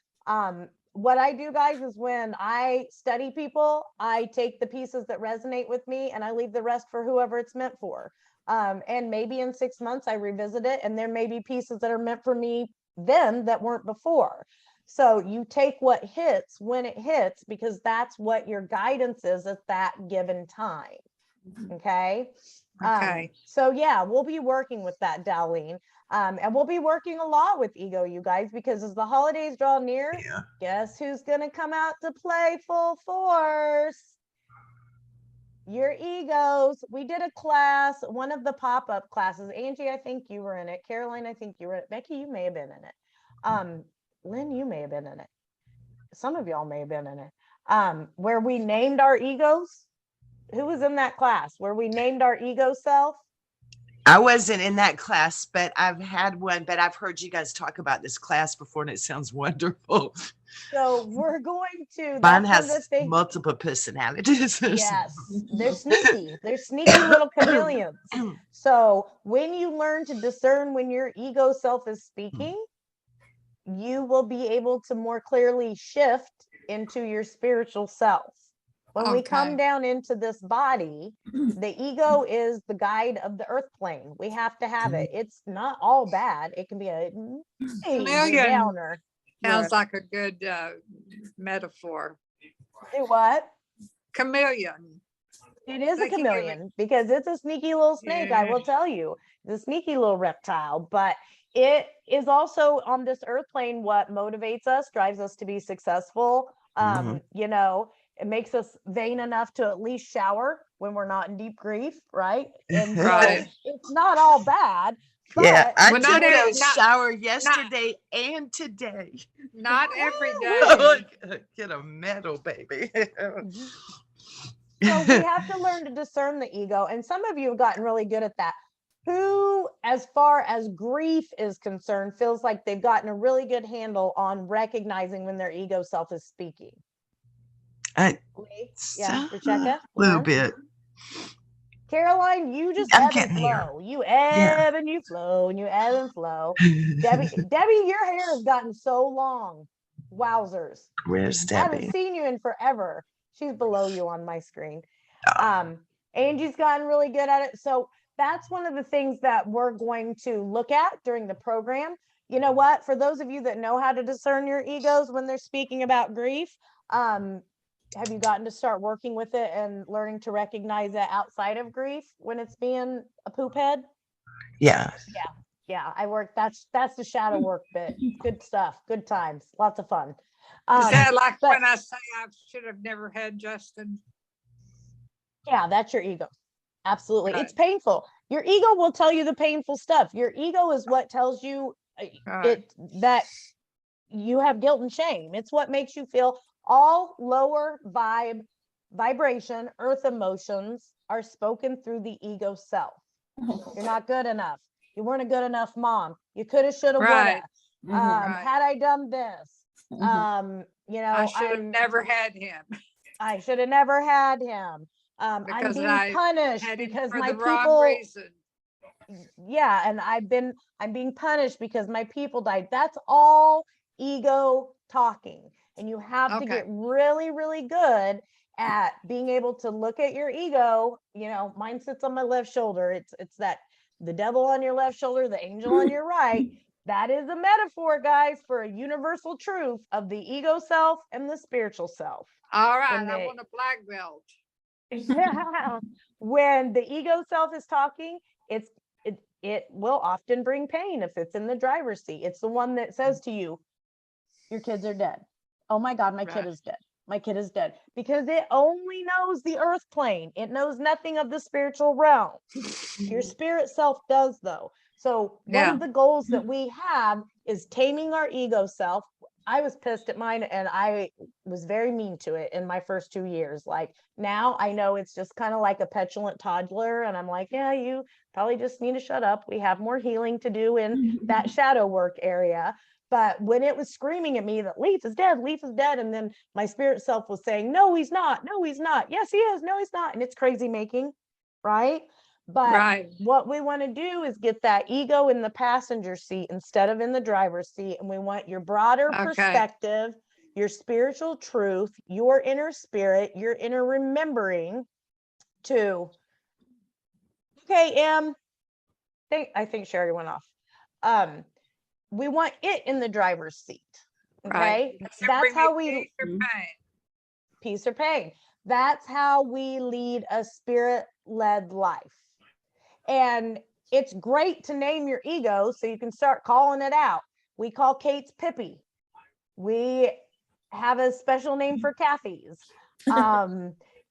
what I do, guys, is when I study people, I take the pieces that resonate with me and I leave the rest for whoever it's meant for. And maybe in 6 months I revisit it, and there may be pieces that are meant for me then that weren't before. So you take what hits when it hits, because that's what your guidance is at that given time. Okay. Okay. So yeah, we'll be working with that, Darlene. And we'll be working a lot with ego, you guys, because as the holidays draw near, Yeah. guess who's gonna come out to play full force? Your egos. We did a class, one of the pop-up classes. Angie, I think you were in it. Caroline, I think you were in it. Becky, you may have been in it. Lynn, you may have been in it. Some of y'all may have been in it. Where we named our egos. Who was in that class where we named our ego self? I wasn't in that class, but I've had one, but I've heard you guys talk about this class before and it sounds wonderful. So we're going to, Mine that's one of the has things. multiple personalities. Yes, they're sneaky. They're sneaky little chameleons. So when you learn to discern when your ego self is speaking, you will be able to more clearly shift into your spiritual self. When we come Okay. down into this body, the ego is the guide of the earth plane. We have to have it. It's not all bad. It can be a major Chameleon. downer. Sounds like a good metaphor. Do what? Chameleon. It is a Like you give it- chameleon because it's a sneaky little snake, I will Yeah. tell you. It's a sneaky little reptile, but it is also on this earth plane what motivates us, drives us to be successful. You know, it makes us vain enough to at least shower when we're not in deep grief, right? And so Right. it's not all bad. Yeah, But I Well, took not a every- not- shower yesterday and today. Not every day. Get a medal, baby. So we have to learn to discern the ego. And some of you have gotten really good at that. Who, as far as grief is concerned, feels like they've gotten a really good handle on recognizing when their ego self is speaking? I- Lee? Yeah, A Rebecca? little Lynn? bit. Caroline, you just I'm ebb and getting here. flow. You ebb and you flow and you ebb and flow. Debbie, your hair has gotten so long. Wowzers. Where's I haven't Debbie? seen you in forever. She's below you on my screen. Oh. Angie's gotten really good at it. So that's one of the things that we're going to look at during the program. You know what? For those of you that know how to discern your egos when they're speaking about grief, have you gotten to start working with it and learning to recognize it outside of grief when it's being a poop head? Yeah. Yeah, I work. That's the shadow work bit. Good stuff. Good times. Lots of fun. Is that like but- when I say I should have never had Justin? Yeah, that's your ego. Absolutely. Right. It's painful. Your ego will tell you the painful stuff. Your ego is what tells you Right. it that you have guilt and shame. It's what makes you feel all lower vibration, earth emotions are spoken through the ego self. You're not good enough. You weren't a good enough mom. You coulda, shoulda, Right. woulda. Right. Had I done this, you know, I should have I'm- never had him. I should have never had him. I'm Because being I punished Had him because for my the wrong people, reason. yeah, and I'm being punished because my people died. That's all ego talking. And you have to Okay. get really, really good at being able to look at your ego. You know, mine sits on my left shoulder. It's that the devil on your left shoulder, the angel on your right. That is a metaphor, guys, for a universal truth of the ego self and the spiritual self. All right, when I they- want a black belt. When the ego self is talking, it will often bring pain if it's in the driver's seat. It's the one that says to you, your kids are dead. Oh my God, my kid Right. is dead. My kid is dead. Because it only knows the earth plane. It knows nothing of the spiritual realm. Your spirit self does, though. So one Yeah. of the goals that we have is taming our ego self. I was pissed at mine and I was very mean to it in my first 2 years. Like now I know it's just kind of like a petulant toddler. And I'm like, yeah, you probably just need to shut up. We have more healing to do in that shadow work area. But when it was screaming at me that Leaf is dead, and then my spirit self was saying, no, he's not. No, he's not. Yes, he is. No, he's not. And it's crazy making, right? But Right. what we want to do is get that ego in the passenger seat instead of in the driver's seat. And we want your broader Okay. perspective, your spiritual truth, your inner spirit, your inner remembering to, okay, I think Sherry went off. We want it in the driver's seat. Right. Okay. Does it That's bring how you we peace or Mhm. pain? peace or pain. That's how we lead a spirit-led life. And it's great to name your ego so you can start calling it out. We call Kate's Pippi. We have a special name for Kathy's.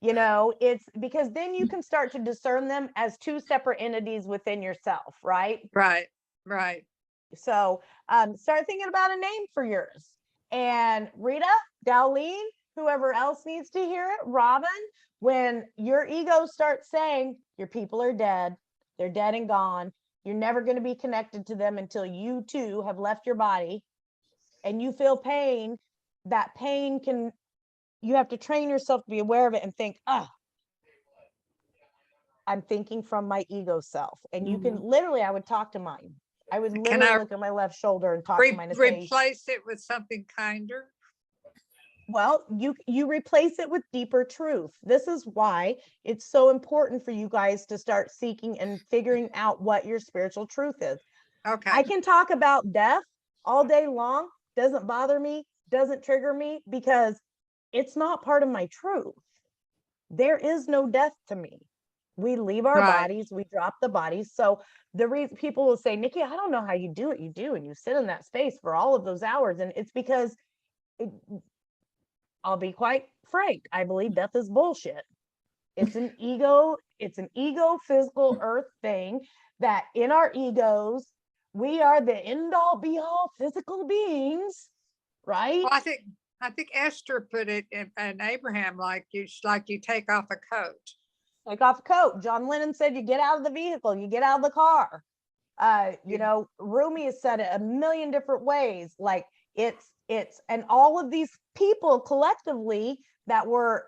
It's because then you can start to discern them as two separate entities within yourself, right? Right, right. So start thinking about a name for yours. And Rita, Darlene, whoever else needs to hear it, Robin, when your ego starts saying your people are dead, they're dead and gone, you're never going to be connected to them until you too have left your body and you feel pain, that pain you have to train yourself to be aware of it and think, I'm thinking from my ego self. And you can literally, I would talk to mine. I would Can literally I look at my left shoulder and talk to mine and say, replace it with something kinder? well, you replace it with deeper truth. This is why it's so important for you guys to start seeking and figuring out what your spiritual truth is. Okay. I can talk about death all day long, doesn't bother me, doesn't trigger me, because it's not part of my truth. There is no death to me. We leave our Right. bodies, we drop the bodies. So the reason people will say, Nikki, I don't know how you do it. You do, and you sit in that space for all of those hours. And it's because I'll be quite frank, I believe death is bullshit. It's an ego physical earth thing that in our egos, we are the end all be all physical beings, right? Well, I think Esther put it in Abraham like you take off a coat. Take off a coat. John Lennon said you get out of the vehicle, you get out of the car. Rumi has said it a million different ways. Like it's and all of these people collectively that were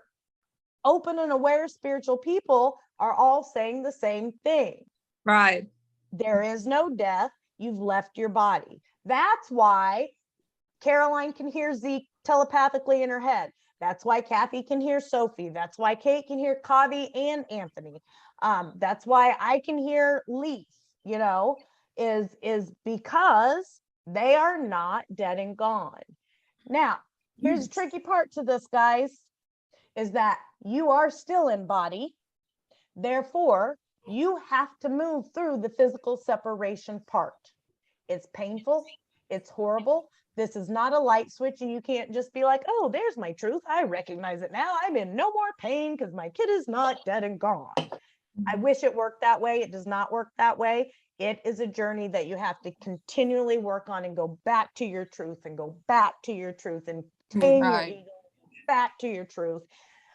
open and aware spiritual people are all saying the same thing. Right. There is no death. You've left your body. That's why Caroline can hear Zeke telepathically in her head. That's why Kathy can hear Sophie. That's why Kate can hear Kavi and Anthony. That's why I can hear Leaf, is because they are not dead and gone. Now, here's the tricky part to this, guys, is that you are still in body. Therefore, you have to move through the physical separation part. It's painful. It's horrible. This is not a light switch, and you can't just be like, oh, there's my truth. I recognize it now. I'm in no more pain because my kid is not dead and gone. I wish it worked that way. It does not work that way. It is a journey that you have to continually work on and go back to your truth and go back to your truth and tame your Right. ego back to your truth.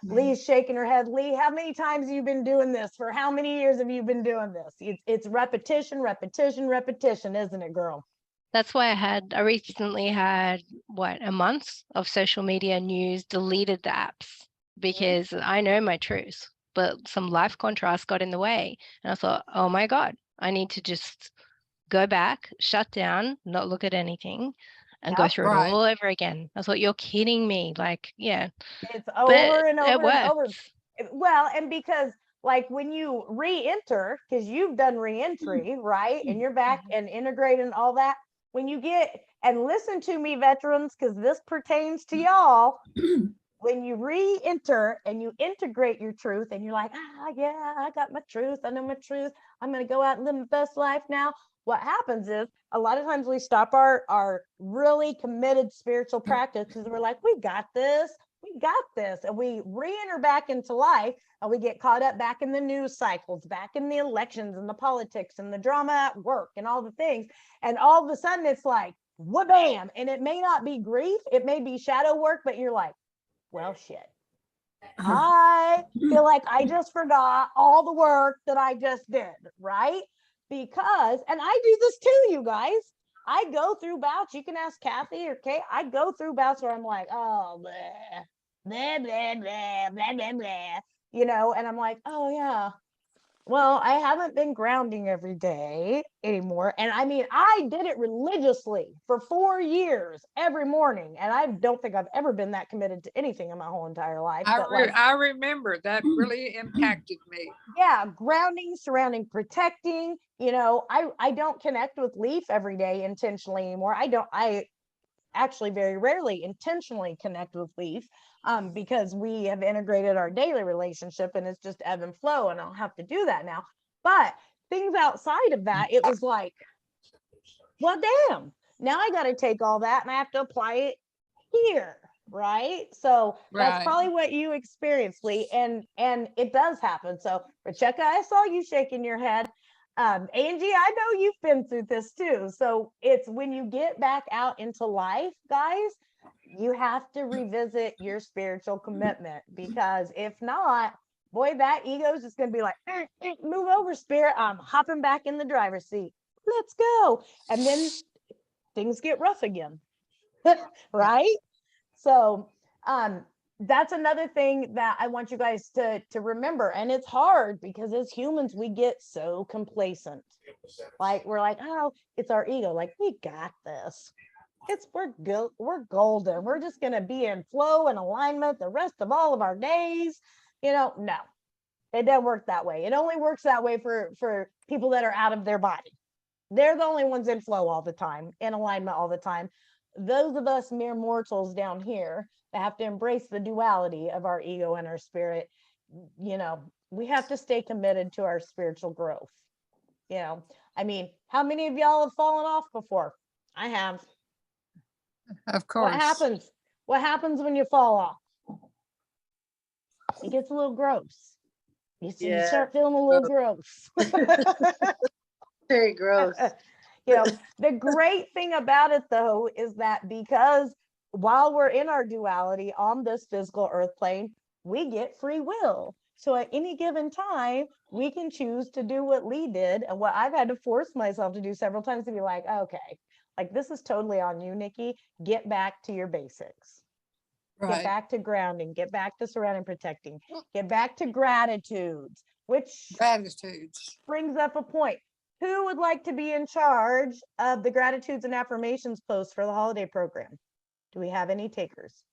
Lee's shaking her head. Lee, how many times have you been doing this? For how many years have you been doing this? It's repetition, repetition, repetition, isn't it, girl? That's why I recently had a month of social media news deleted the apps because I know my truth, but some life contrast got in the way. And I thought, oh my God, I need to just go back, shut down, not look at anything and go Yep. through it Right. all over again. I thought, you're kidding me. Like, yeah, It's but over and it over and over. works. Well, and because like when you re-enter, because you've done re-entry, right? And you're back and integrate and all that. When you get, and listen to me, veterans, because this pertains to y'all. When you re-enter and you integrate your truth and you're like, yeah, I got my truth. I know my truth. I'm going to go out and live my best life now. What happens is a lot of times we stop our really committed spiritual practice because we're like, we got this. And we re-enter back into life and we get caught up back in the news cycles, back in the elections and the politics and the drama at work and all the things. And all of a sudden it's like, wha-bam. And it may not be grief. It may be shadow work, but you're like, well, shit. I feel like I just forgot all the work that I just did, right? Because, and I do this too, you guys. I go through bouts. You can ask Kathy or Kate. I go through bouts where I'm like, oh, blah, blah, blah, blah, blah, blah, blah, and I'm like, oh, yeah, Well, I haven't been grounding every day anymore. And I mean, I did it religiously for 4 years every morning. And I don't think I've ever been that committed to anything in my whole entire life. But like, I remember that really impacted me. yeah, grounding, surrounding, protecting, I don't connect with Leaf every day intentionally anymore. I actually very rarely intentionally connect with Leaf, because we have integrated our daily relationship and it's just ebb and flow, and I'll have to do that now. But things outside of that, it was like, well, damn, now I got to take all that and I have to apply it here. Right. So that's Right. probably what you experienced, Lee. And it does happen. So Rebecca, I saw you shaking your head. Angie, I know you've been through this too. So it's when you get back out into life, guys, you have to revisit your spiritual commitment, because if not, boy, that ego is just going to be like, move over, spirit. I'm hopping back in the driver's seat. Let's go. And then things get rough again. Right. So that's another thing that I want you guys to remember. And it's hard because as humans, we get so complacent. Like we're like, oh, it's our ego. Like, we got this. We're golden. We're just gonna be in flow and alignment the rest of all of our days. No, it doesn't work that way. It only works that way for people that are out of their body. They're the only ones in flow all the time, in alignment all the time. Those of us mere mortals down here that have to embrace the duality of our ego and our spirit, we have to stay committed to our spiritual growth. I mean, how many of y'all have fallen off before? I have. Of course. What happens when you fall off? It gets a little gross. You start feeling a little gross. Very gross. The great thing about it though is that because while we're in our duality on this physical earth plane, we get free will. So at any given time, we can choose to do what Lee did and what I've had to force myself to do several times, to be like, okay, like this is totally on you, Nikki. Get back to your basics. Right. Get back to grounding, get back to surrounding, protecting, get back to gratitudes, which Gratitudes. brings up a point. Who would like to be in charge of the gratitudes and affirmations post for the holiday program? Do we have any takers?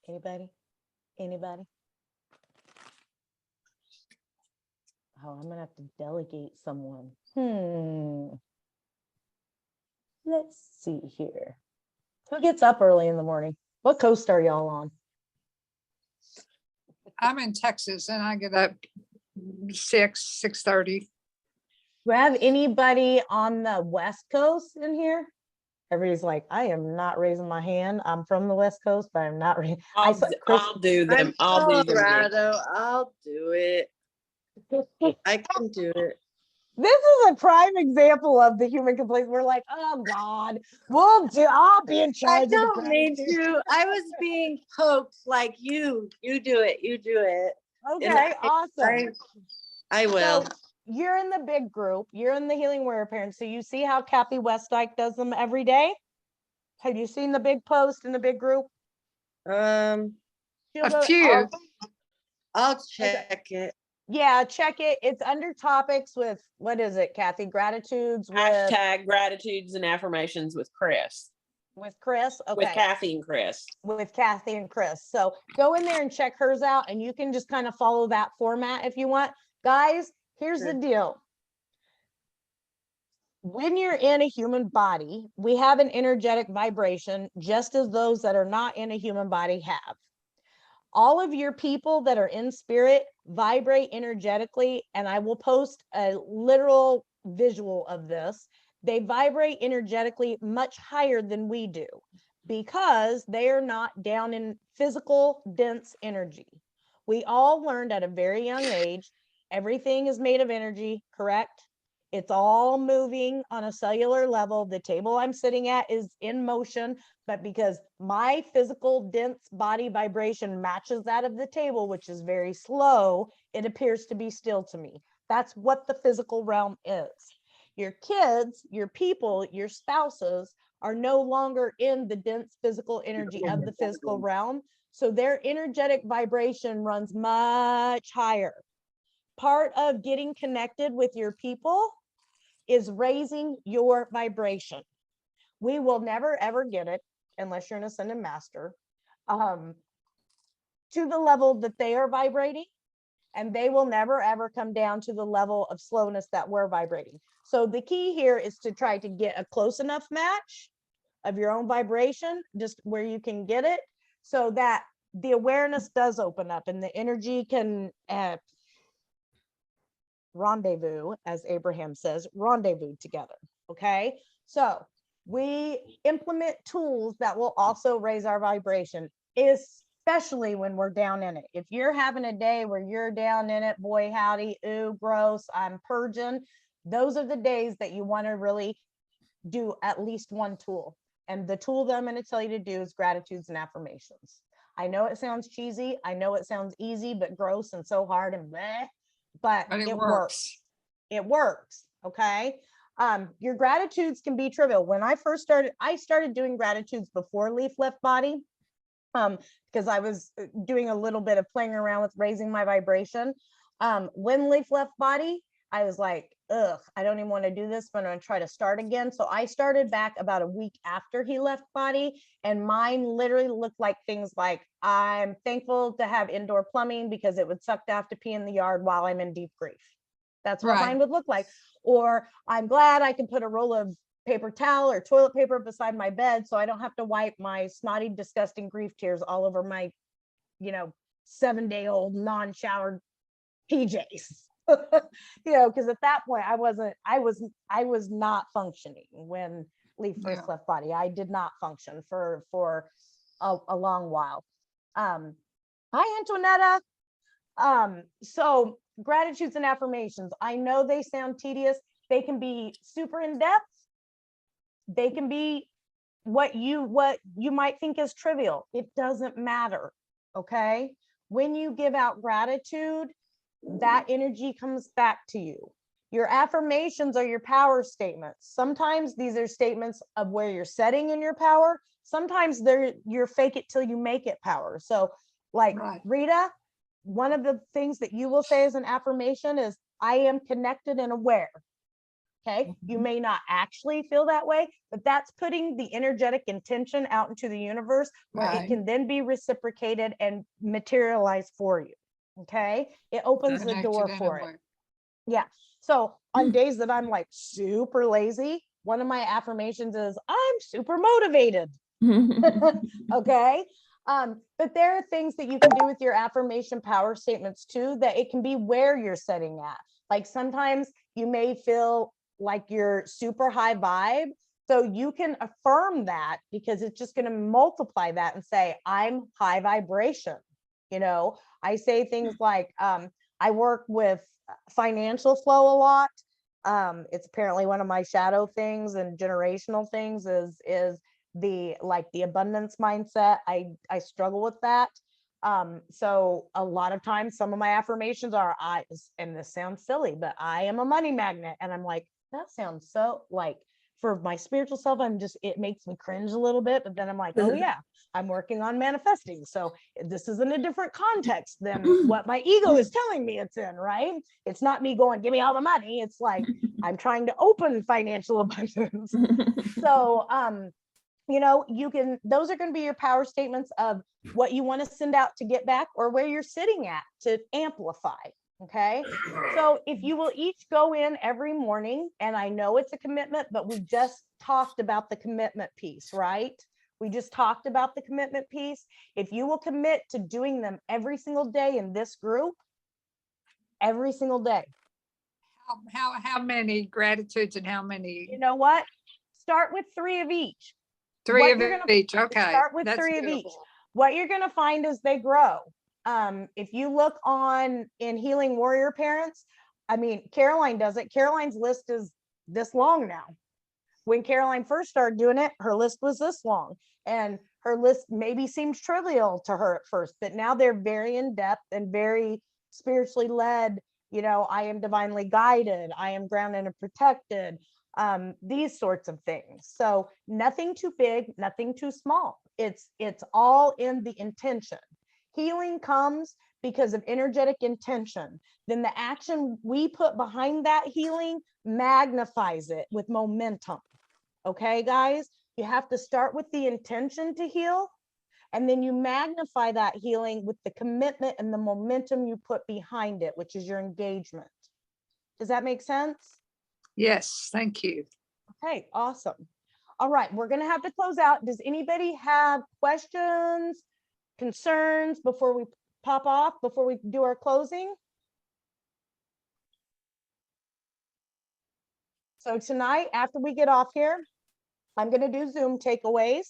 Anybody? Oh, I'm gonna have to delegate someone. Let's see here. Who gets up early in the morning? What coast are y'all on? I'm in Texas and I get up 6:30. Do we have anybody on the West Coast in here? Everybody's like, I am not raising my hand. I'm from the West Coast, but I'm not raising. I'll do them. I'm I'll do them. Colorado. I'll do it. I can do it. This is a prime example of the human complaint. We're like, oh God, I'll be in charge. I of the don't mean gratitude." to. I was being poked like you. You do it. You do it. Okay, awesome. I will. So you're in the big group. You're in the Healing Warrior Parents. So you see how Kathy Westdyke does them every day? Have you seen the big post in the big group? She'll A go- few. I'll check it. Yeah, check it. It's under topics with, what is it, Kathy? Gratitudes with Hashtag gratitudes and affirmations with Chris. Chris. Okay. With Kathy and Chris. With Kathy and Chris. So go in there and check hers out, and you can just kind of follow that format if you want. Guys, here's the deal. When you're in a human body, we have an energetic vibration, just as those that are not in a human body have. All of your people that are in spirit vibrate energetically, and I will post a literal visual of this. They vibrate energetically much higher than we do because they are not down in physical, dense energy. We all learned at a very young age, everything is made of energy, correct? It's all moving on a cellular level. The table I'm sitting at is in motion, but because my physical dense body vibration matches that of the table, which is very slow, it appears to be still to me. That's what the physical realm is. Your kids, your people, your spouses are no longer in the dense physical energy of the physical realm. So their energetic vibration runs much higher. Part of getting connected with your people is raising your vibration. We will never ever get it unless you're an ascended master to the level that they are vibrating, and they will never ever come down to the level of slowness that we're vibrating. So the key here is to try to get a close enough match of your own vibration, just where you can get it, so that the awareness does open up and the energy can rendezvous, as Abraham says, rendezvous together. Okay, so we implement tools that will also raise our vibration, especially when we're down in it. If you're having a day where you're down in it, boy howdy, ooh, gross, I'm purging, those are the days that you want to really do at least one tool. And the tool that I'm going to tell you to do is gratitudes and affirmations. I know it sounds cheesy. I know it sounds easy, but gross and so hard and bleh, but it works. It works. Okay. Your gratitudes can be trivial. When I first started, I started doing gratitudes before Leaf left body, because I was doing a little bit of playing around with raising my vibration. When Leaf left body, I was like, ugh, I don't even want to do this, but I'm going to try to start again. So I started back about a week after he left body, and mine literally looked like things like, I'm thankful to have indoor plumbing because it would suck to have to pee in the yard while I'm in deep grief. That's what mine would look like. Or I'm glad I can put a roll of paper towel or toilet paper beside my bed so I don't have to wipe my snotty, disgusting grief tears all over my, 7-day-old non-showered PJs. Because at that point I was not functioning when Leaf first left body. I did not function for a long while. Hi Antoinetta. So gratitudes and affirmations, I know they sound tedious. They can be super in-depth. They can be what you might think is trivial. It doesn't matter. Okay, when you give out gratitude, that energy comes back to you. Your affirmations are your power statements. Sometimes these are statements of where you're setting in your power. Sometimes they're your fake it till you make it power. So like Rita, one of the things that you will say as an affirmation is, I am connected and aware. Okay, you may not actually feel that way, but that's putting the energetic intention out into the universe where it can then be reciprocated and materialized for you. Okay, it opens the door for it. Yeah. So on days that I'm like super lazy, one of my affirmations is, I'm super motivated. Okay. But there are things that you can do with your affirmation power statements too, that it can be where you're setting at. Like sometimes you may feel like you're super high vibe. So you can affirm that because it's just going to multiply that and say, I'm high vibration. I say things like, I work with financial flow a lot. It's apparently one of my shadow things and generational things is the abundance mindset. I struggle with that. So a lot of times some of my affirmations are, and this sounds silly, but I am a money magnet. And I'm like, that sounds so like, for my spiritual self, it makes me cringe a little bit, but then I'm like, oh yeah, I'm working on manifesting. So this is in a different context than what my ego is telling me it's in, right? It's not me going, give me all the money. It's like, I'm trying to open financial abundance. So, those are going to be your power statements of what you want to send out to get back or where you're sitting at to amplify. Okay. So if you will each go in every morning, and I know it's a commitment, but we just talked about the commitment piece, right? We just talked about the commitment piece. If you will commit to doing them every single day in this group, every single day. How many gratitudes and how many? You know what? Start with 3 of each. Three of each. Okay. Start with 3 of each. What you're going to find as they grow. If you look in Healing Warrior Parents, Caroline does it. Caroline's list is this long now. When Caroline first started doing it, her list was this long, and her list maybe seemed trivial to her at first, but now they're very in depth and very spiritually led. I am divinely guided. I am grounded and protected. these sorts of things. So nothing too big, nothing too small. It's all in the intention. Healing comes because of energetic intention. Then the action we put behind that healing magnifies it with momentum. Okay, guys, you have to start with the intention to heal, and then you magnify that healing with the commitment and the momentum you put behind it, which is your engagement. Does that make sense? Yes, thank you. Okay, awesome. All right, we're gonna have to close out. Does anybody have questions, concerns before we pop off, before we do our closing? So tonight, after we get off here, I'm gonna do Zoom takeaways,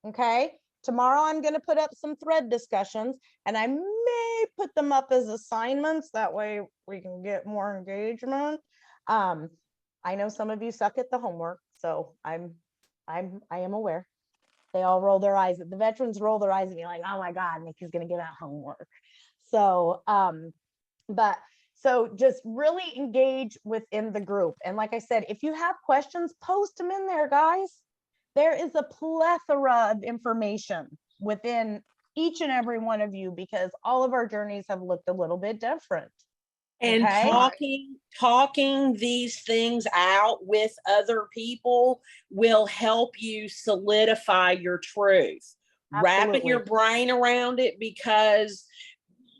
okay? Tomorrow, I'm gonna put up some thread discussions, and I may put them up as assignments. That way we can get more engagement. I know some of you suck at the homework, so I am aware. They all roll their eyes. The veterans roll their eyes and you're like, oh my God, Nikki's gonna give out homework. So, so just really engage within the group. And like I said, if you have questions, post them in there, guys. There is a plethora of information within each and every one of you, because all of our journeys have looked a little bit different. And Okay. talking these things out with other people will help you solidify your truth. Wrapping your Absolutely. brain around it, because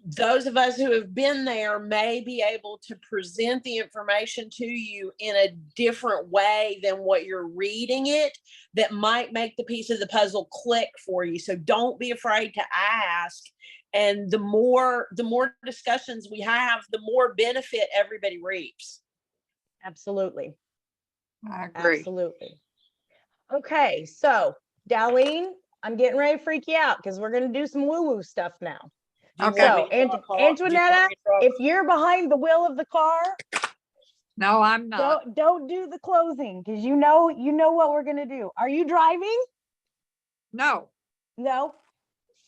those of us who have been there may be able to present the information to you in a different way than what you're reading it, that might make the piece of the puzzle click for you. So don't be afraid to ask. And the more discussions we have, the more benefit everybody reaps. Absolutely. I agree. Absolutely. Okay, so Darlene, I'm getting ready to freak you out because we're going to do some woo-woo stuff now. Do you Okay. want So, me to draw a card? Do you want Antoinetta, me to draw- if you're behind the wheel of the car, No, I'm not. don't do the closing, because you know what we're going to do. Are you driving? No, No?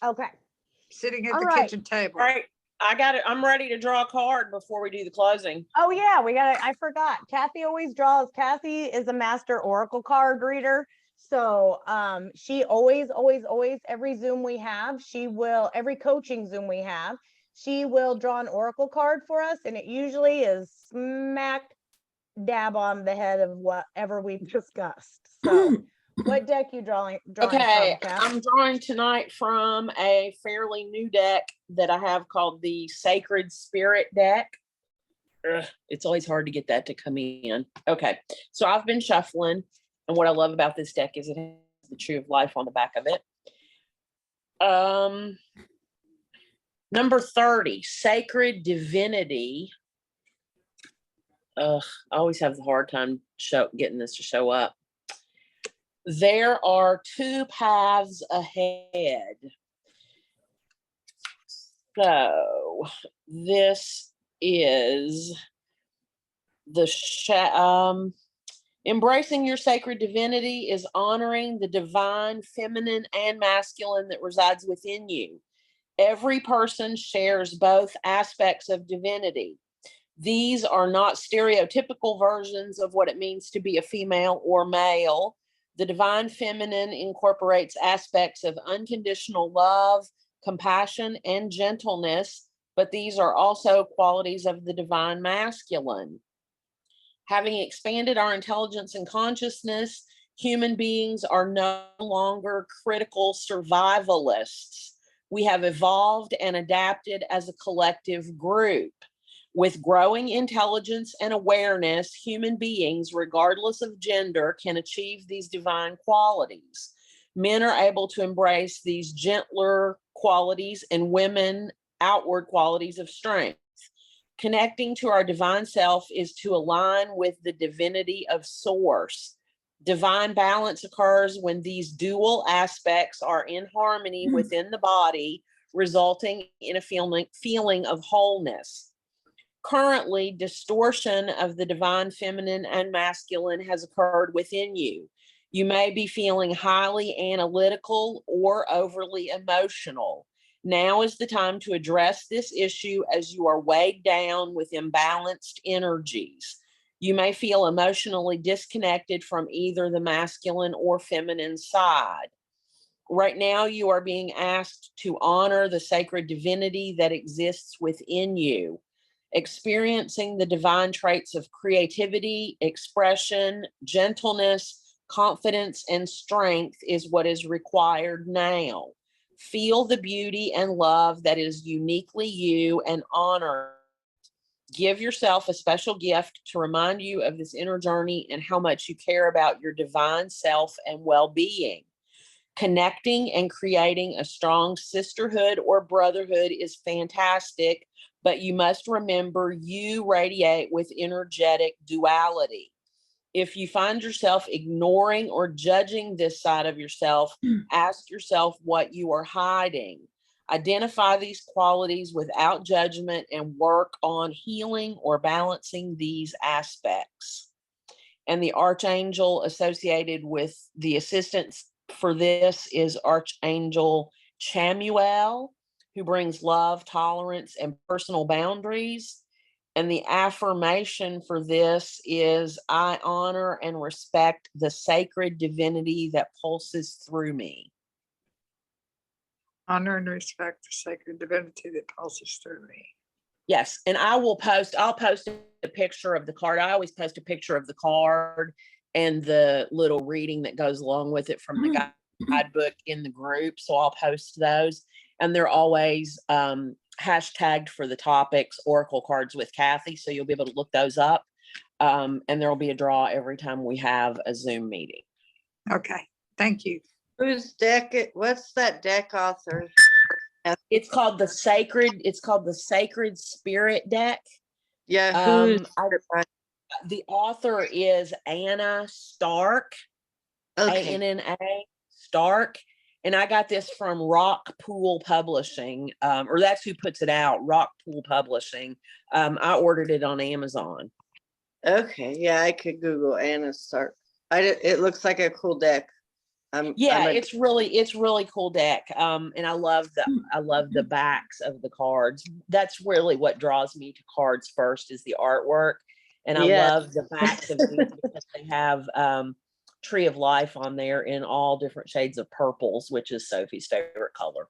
Okay. sitting at All the right. kitchen table. All right, I got it. I'm ready to draw a card before we do the closing. Oh yeah, I forgot. Kathy always draws. Kathy is a master oracle card reader. So she always, every Zoom we have, every coaching Zoom we have, she will draw an oracle card for us. And it usually is smack dab on the head of whatever we've discussed. So what deck you drawing Okay, from, Kath? I'm drawing tonight from a fairly new deck that I have called the Sacred Spirit deck. Ugh, it's always hard to get that to come in. Okay, so I've been shuffling, and what I love about this deck is it has the Tree of Life on the back of it. Number 30, Sacred Divinity. I always have the hard time getting this to show up. There are two paths ahead. So this is the embracing your sacred divinity is honoring the divine feminine and masculine that resides within you. Every person shares both aspects of divinity. These are not stereotypical versions of what it means to be a female or male. The divine feminine incorporates aspects of unconditional love, compassion, and gentleness, but these are also qualities of the divine masculine. Having expanded our intelligence and consciousness, human beings are no longer critical survivalists. We have evolved and adapted as a collective group. With growing intelligence and awareness, human beings, regardless of gender, can achieve these divine qualities. Men are able to embrace these gentler qualities, and women outward qualities of strength. Connecting to our divine self is to align with the divinity of source. Divine balance occurs when these dual aspects are in harmony within the body, resulting in a feeling of wholeness. Currently, distortion of the divine feminine and masculine has occurred within you. You may be feeling highly analytical or overly emotional. Now is the time to address this issue as you are weighed down with imbalanced energies. You may feel emotionally disconnected from either the masculine or feminine side. Right now, you are being asked to honor the sacred divinity that exists within you. Experiencing the divine traits of creativity, expression, gentleness, confidence, and strength is what is required now. Feel the beauty and love that is uniquely you and honor. Give yourself a special gift to remind you of this inner journey and how much you care about your divine self and well-being. Connecting and creating a strong sisterhood or brotherhood is fantastic, but you must remember you radiate with energetic duality. If you find yourself ignoring or judging this side of yourself, ask yourself what you are hiding. Identify these qualities without judgment and work on healing or balancing these aspects. And the archangel associated with the assistance for this is Archangel Chamuel, who brings love, tolerance, and personal boundaries. And the affirmation for this is, I honor and respect the sacred divinity that pulses through me. Honor and respect the sacred divinity that pulses through me. Yes, and I'll post a picture of the card. I always post a picture of the card and the little reading that goes along with it from the guidebook in the group. So I'll post those, and they're always hashtagged for the topics, Oracle Cards with Kathy. So you'll be able to look those up. And there'll be a draw every time we have a Zoom meeting. Okay, thank you. Whose deck? What's that deck author? It's called the Sacred Spirit deck. Yeah, who's The author is Anna Stark, okay? ANNA Stark. And I got this from Rockpool Publishing, or that's who puts it out, Rockpool Publishing. I ordered it on Amazon. Okay, yeah, I could Google Anna Stark. It looks like a cool deck. It's really cool deck. And I love the backs of the cards. That's really what draws me to cards first, is the artwork. And I love the backs of these because they have Tree of Life on there in all different shades of purples, which is Sophie's favorite color.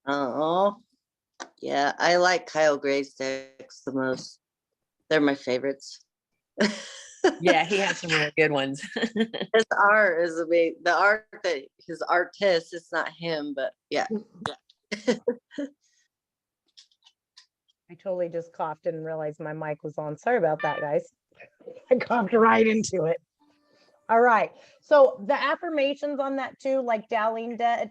Oh, yeah, I like Kyle Gray's decks the most. They're my favorites. Yeah, he has some really good ones. His art is amazing. The art that his artist, it's not him, but yeah. I totally just coughed, didn't realize my mic was on. Sorry about that, guys. I coughed right into it. All right. So the affirmations on that too, like Darlene did,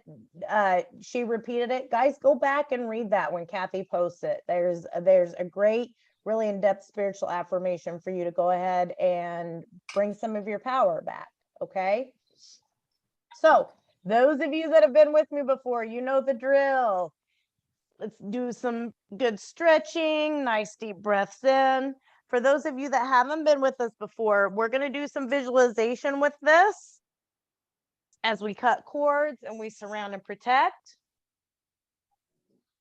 she repeated it. Guys, go back and read that when Kathy posts it. There's a great, really in-depth spiritual affirmation for you to go ahead and bring some of your power back. Okay. So those of you that have been with me before, you know the drill. Let's do some good stretching, nice deep breaths in. For those of you that haven't been with us before, we're going to do some visualization with this as we cut cords and we surround and protect.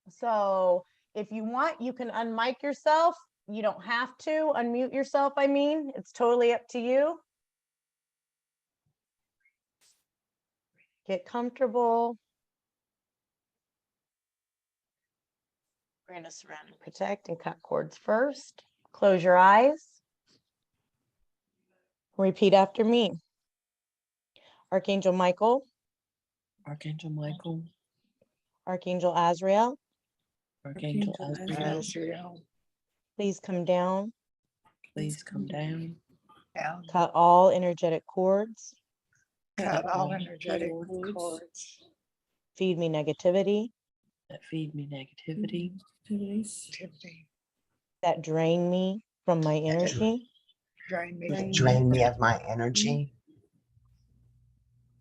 So if you want, you can unmic yourself. You don't have to unmute yourself. I mean, it's totally up to you. Get comfortable. We're going to surround and protect and cut cords first. Close your eyes. Repeat after me. Archangel Michael. Archangel Michael. Archangel Azrael. Archangel Azrael. Azrael. Please come down. Please come down. Down. Cut all energetic cords. Cut all energetic cords. Feed me negativity. That feed me negativity. Activity. That drain me from my energy. Drain me. That drain me of my energy.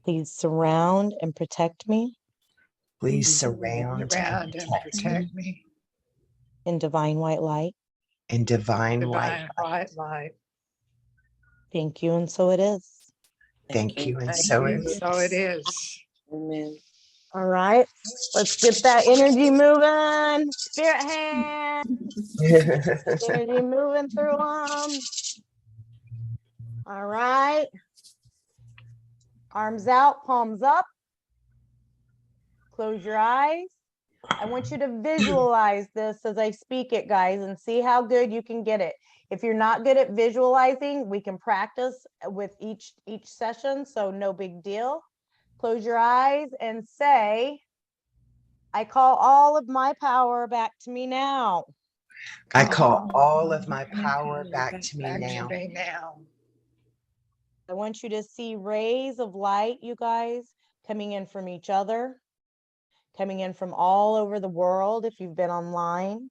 Please surround and protect me Please surround Around and protect me. in divine white light. in divine light. Divine white light. Thank you, and so it is. Thank you, and Thank so you. it is. So it is. Amen. All right, let's get that energy moving. Spirit hand, energy moving through them. All right. Arms out, palms up. Close your eyes. I want you to visualize this as I speak it, guys, and see how good you can get it. If you're not good at visualizing, we can practice with each session, so no big deal. Close your eyes and say, I call all of my power back to me now. I call all of my power back to me now. I want you to see rays of light, you guys, coming in from each other, coming in from all over the world if you've been online,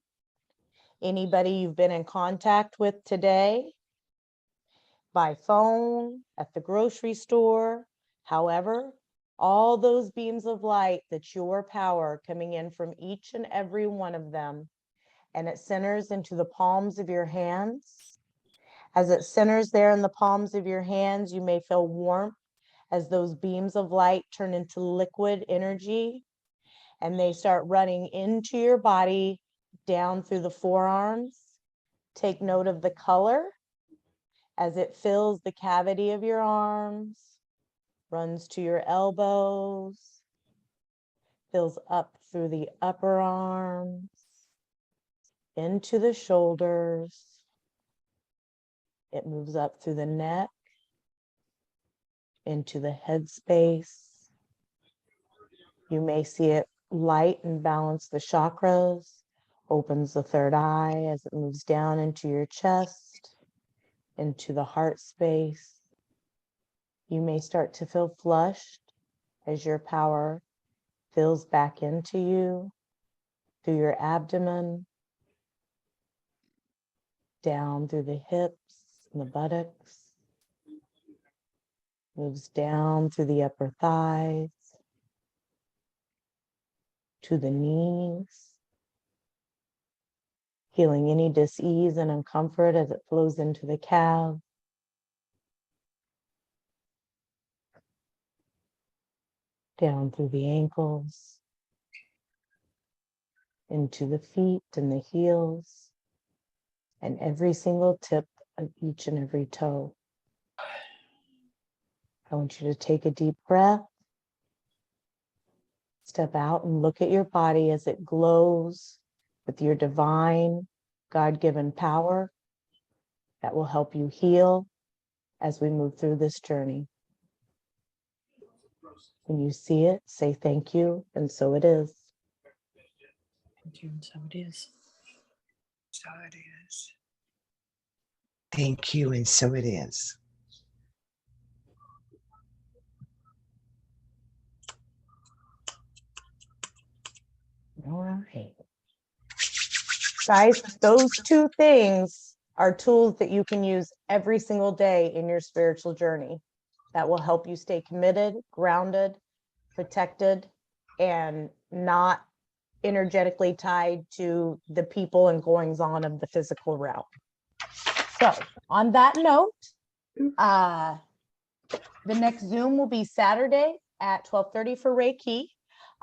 anybody you've been in contact with today, by phone, at the grocery store, however, all those beams of light, that's your power coming in from each and every one of them. And it centers into the palms of your hands. As it centers there in the palms of your hands, you may feel warmth as those beams of light turn into liquid energy and they start running into your body down through the forearms. Take note of the color as it fills the cavity of your arms, runs to your elbows, fills up through the upper arms, into the shoulders. It moves up through the neck, into the head space. You may see it light and balance the chakras, opens the third eye as it moves down into your chest, into the heart space. You may start to feel flushed as your power fills back into you through your abdomen, down through the hips and the buttocks, moves down through the upper thighs, to the knees, healing any dis-ease and uncomfort as it flows into the calves, down through the ankles, into the feet and the heels, and every single tip of each and every toe. I want you to take a deep breath, step out and look at your body as it glows with your divine, God-given power that will help you heal as we move through this journey. When you see it, say thank you, and so it is. Thank you, and so it is. So it is. Thank you, and so it is. All right. Guys, those two things are tools that you can use every single day in your spiritual journey that will help you stay committed, grounded, protected, and not energetically tied to the people and goings on of the physical realm. So on that note, the next Zoom will be Saturday at 12:30 for Reiki.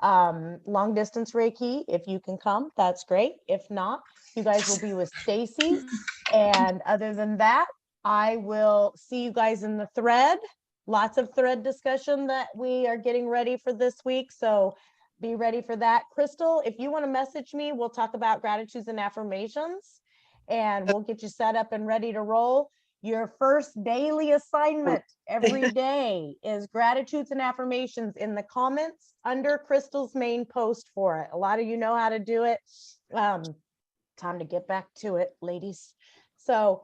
Long distance Reiki, if you can come, that's great. If not, you guys will be with Stacy. And other than that, I will see you guys in the thread. Lots of thread discussion that we are getting ready for this week. So be ready for that. Crystal, if you want to message me, we'll talk about gratitudes and affirmations and we'll get you set up and ready to roll. Your first daily assignment every day is gratitudes and affirmations in the comments under Crystal's main post for it. A lot of you know how to do it. Time to get back to it, ladies. So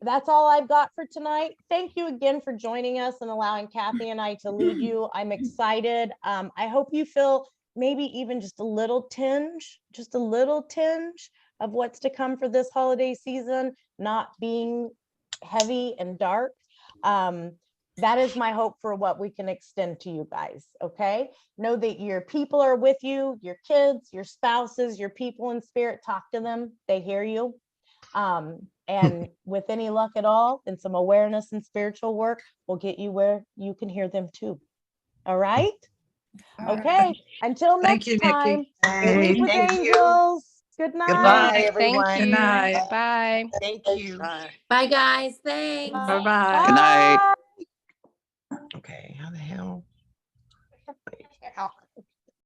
that's all I've got for tonight. Thank you again for joining us and allowing Kathy and I to lead you. I'm excited. I hope you feel maybe even just a little tinge of what's to come for this holiday season, not being heavy and dark. That is my hope for what we can extend to you guys, okay? Know that your people are with you, your kids, your spouses, your people in spirit, talk to them, they hear you. And with any luck at all and some awareness and spiritual work, will get you where you can hear them too. All right? Okay, until Thank next you, time, Nikki. Hey, sleep with thank you. angels. Good night. Goodbye, Thank everyone. you. night. Bye. Thank you. Bye, guys. Thanks. Bye-bye. Good night. Bye. Okay, how the hell?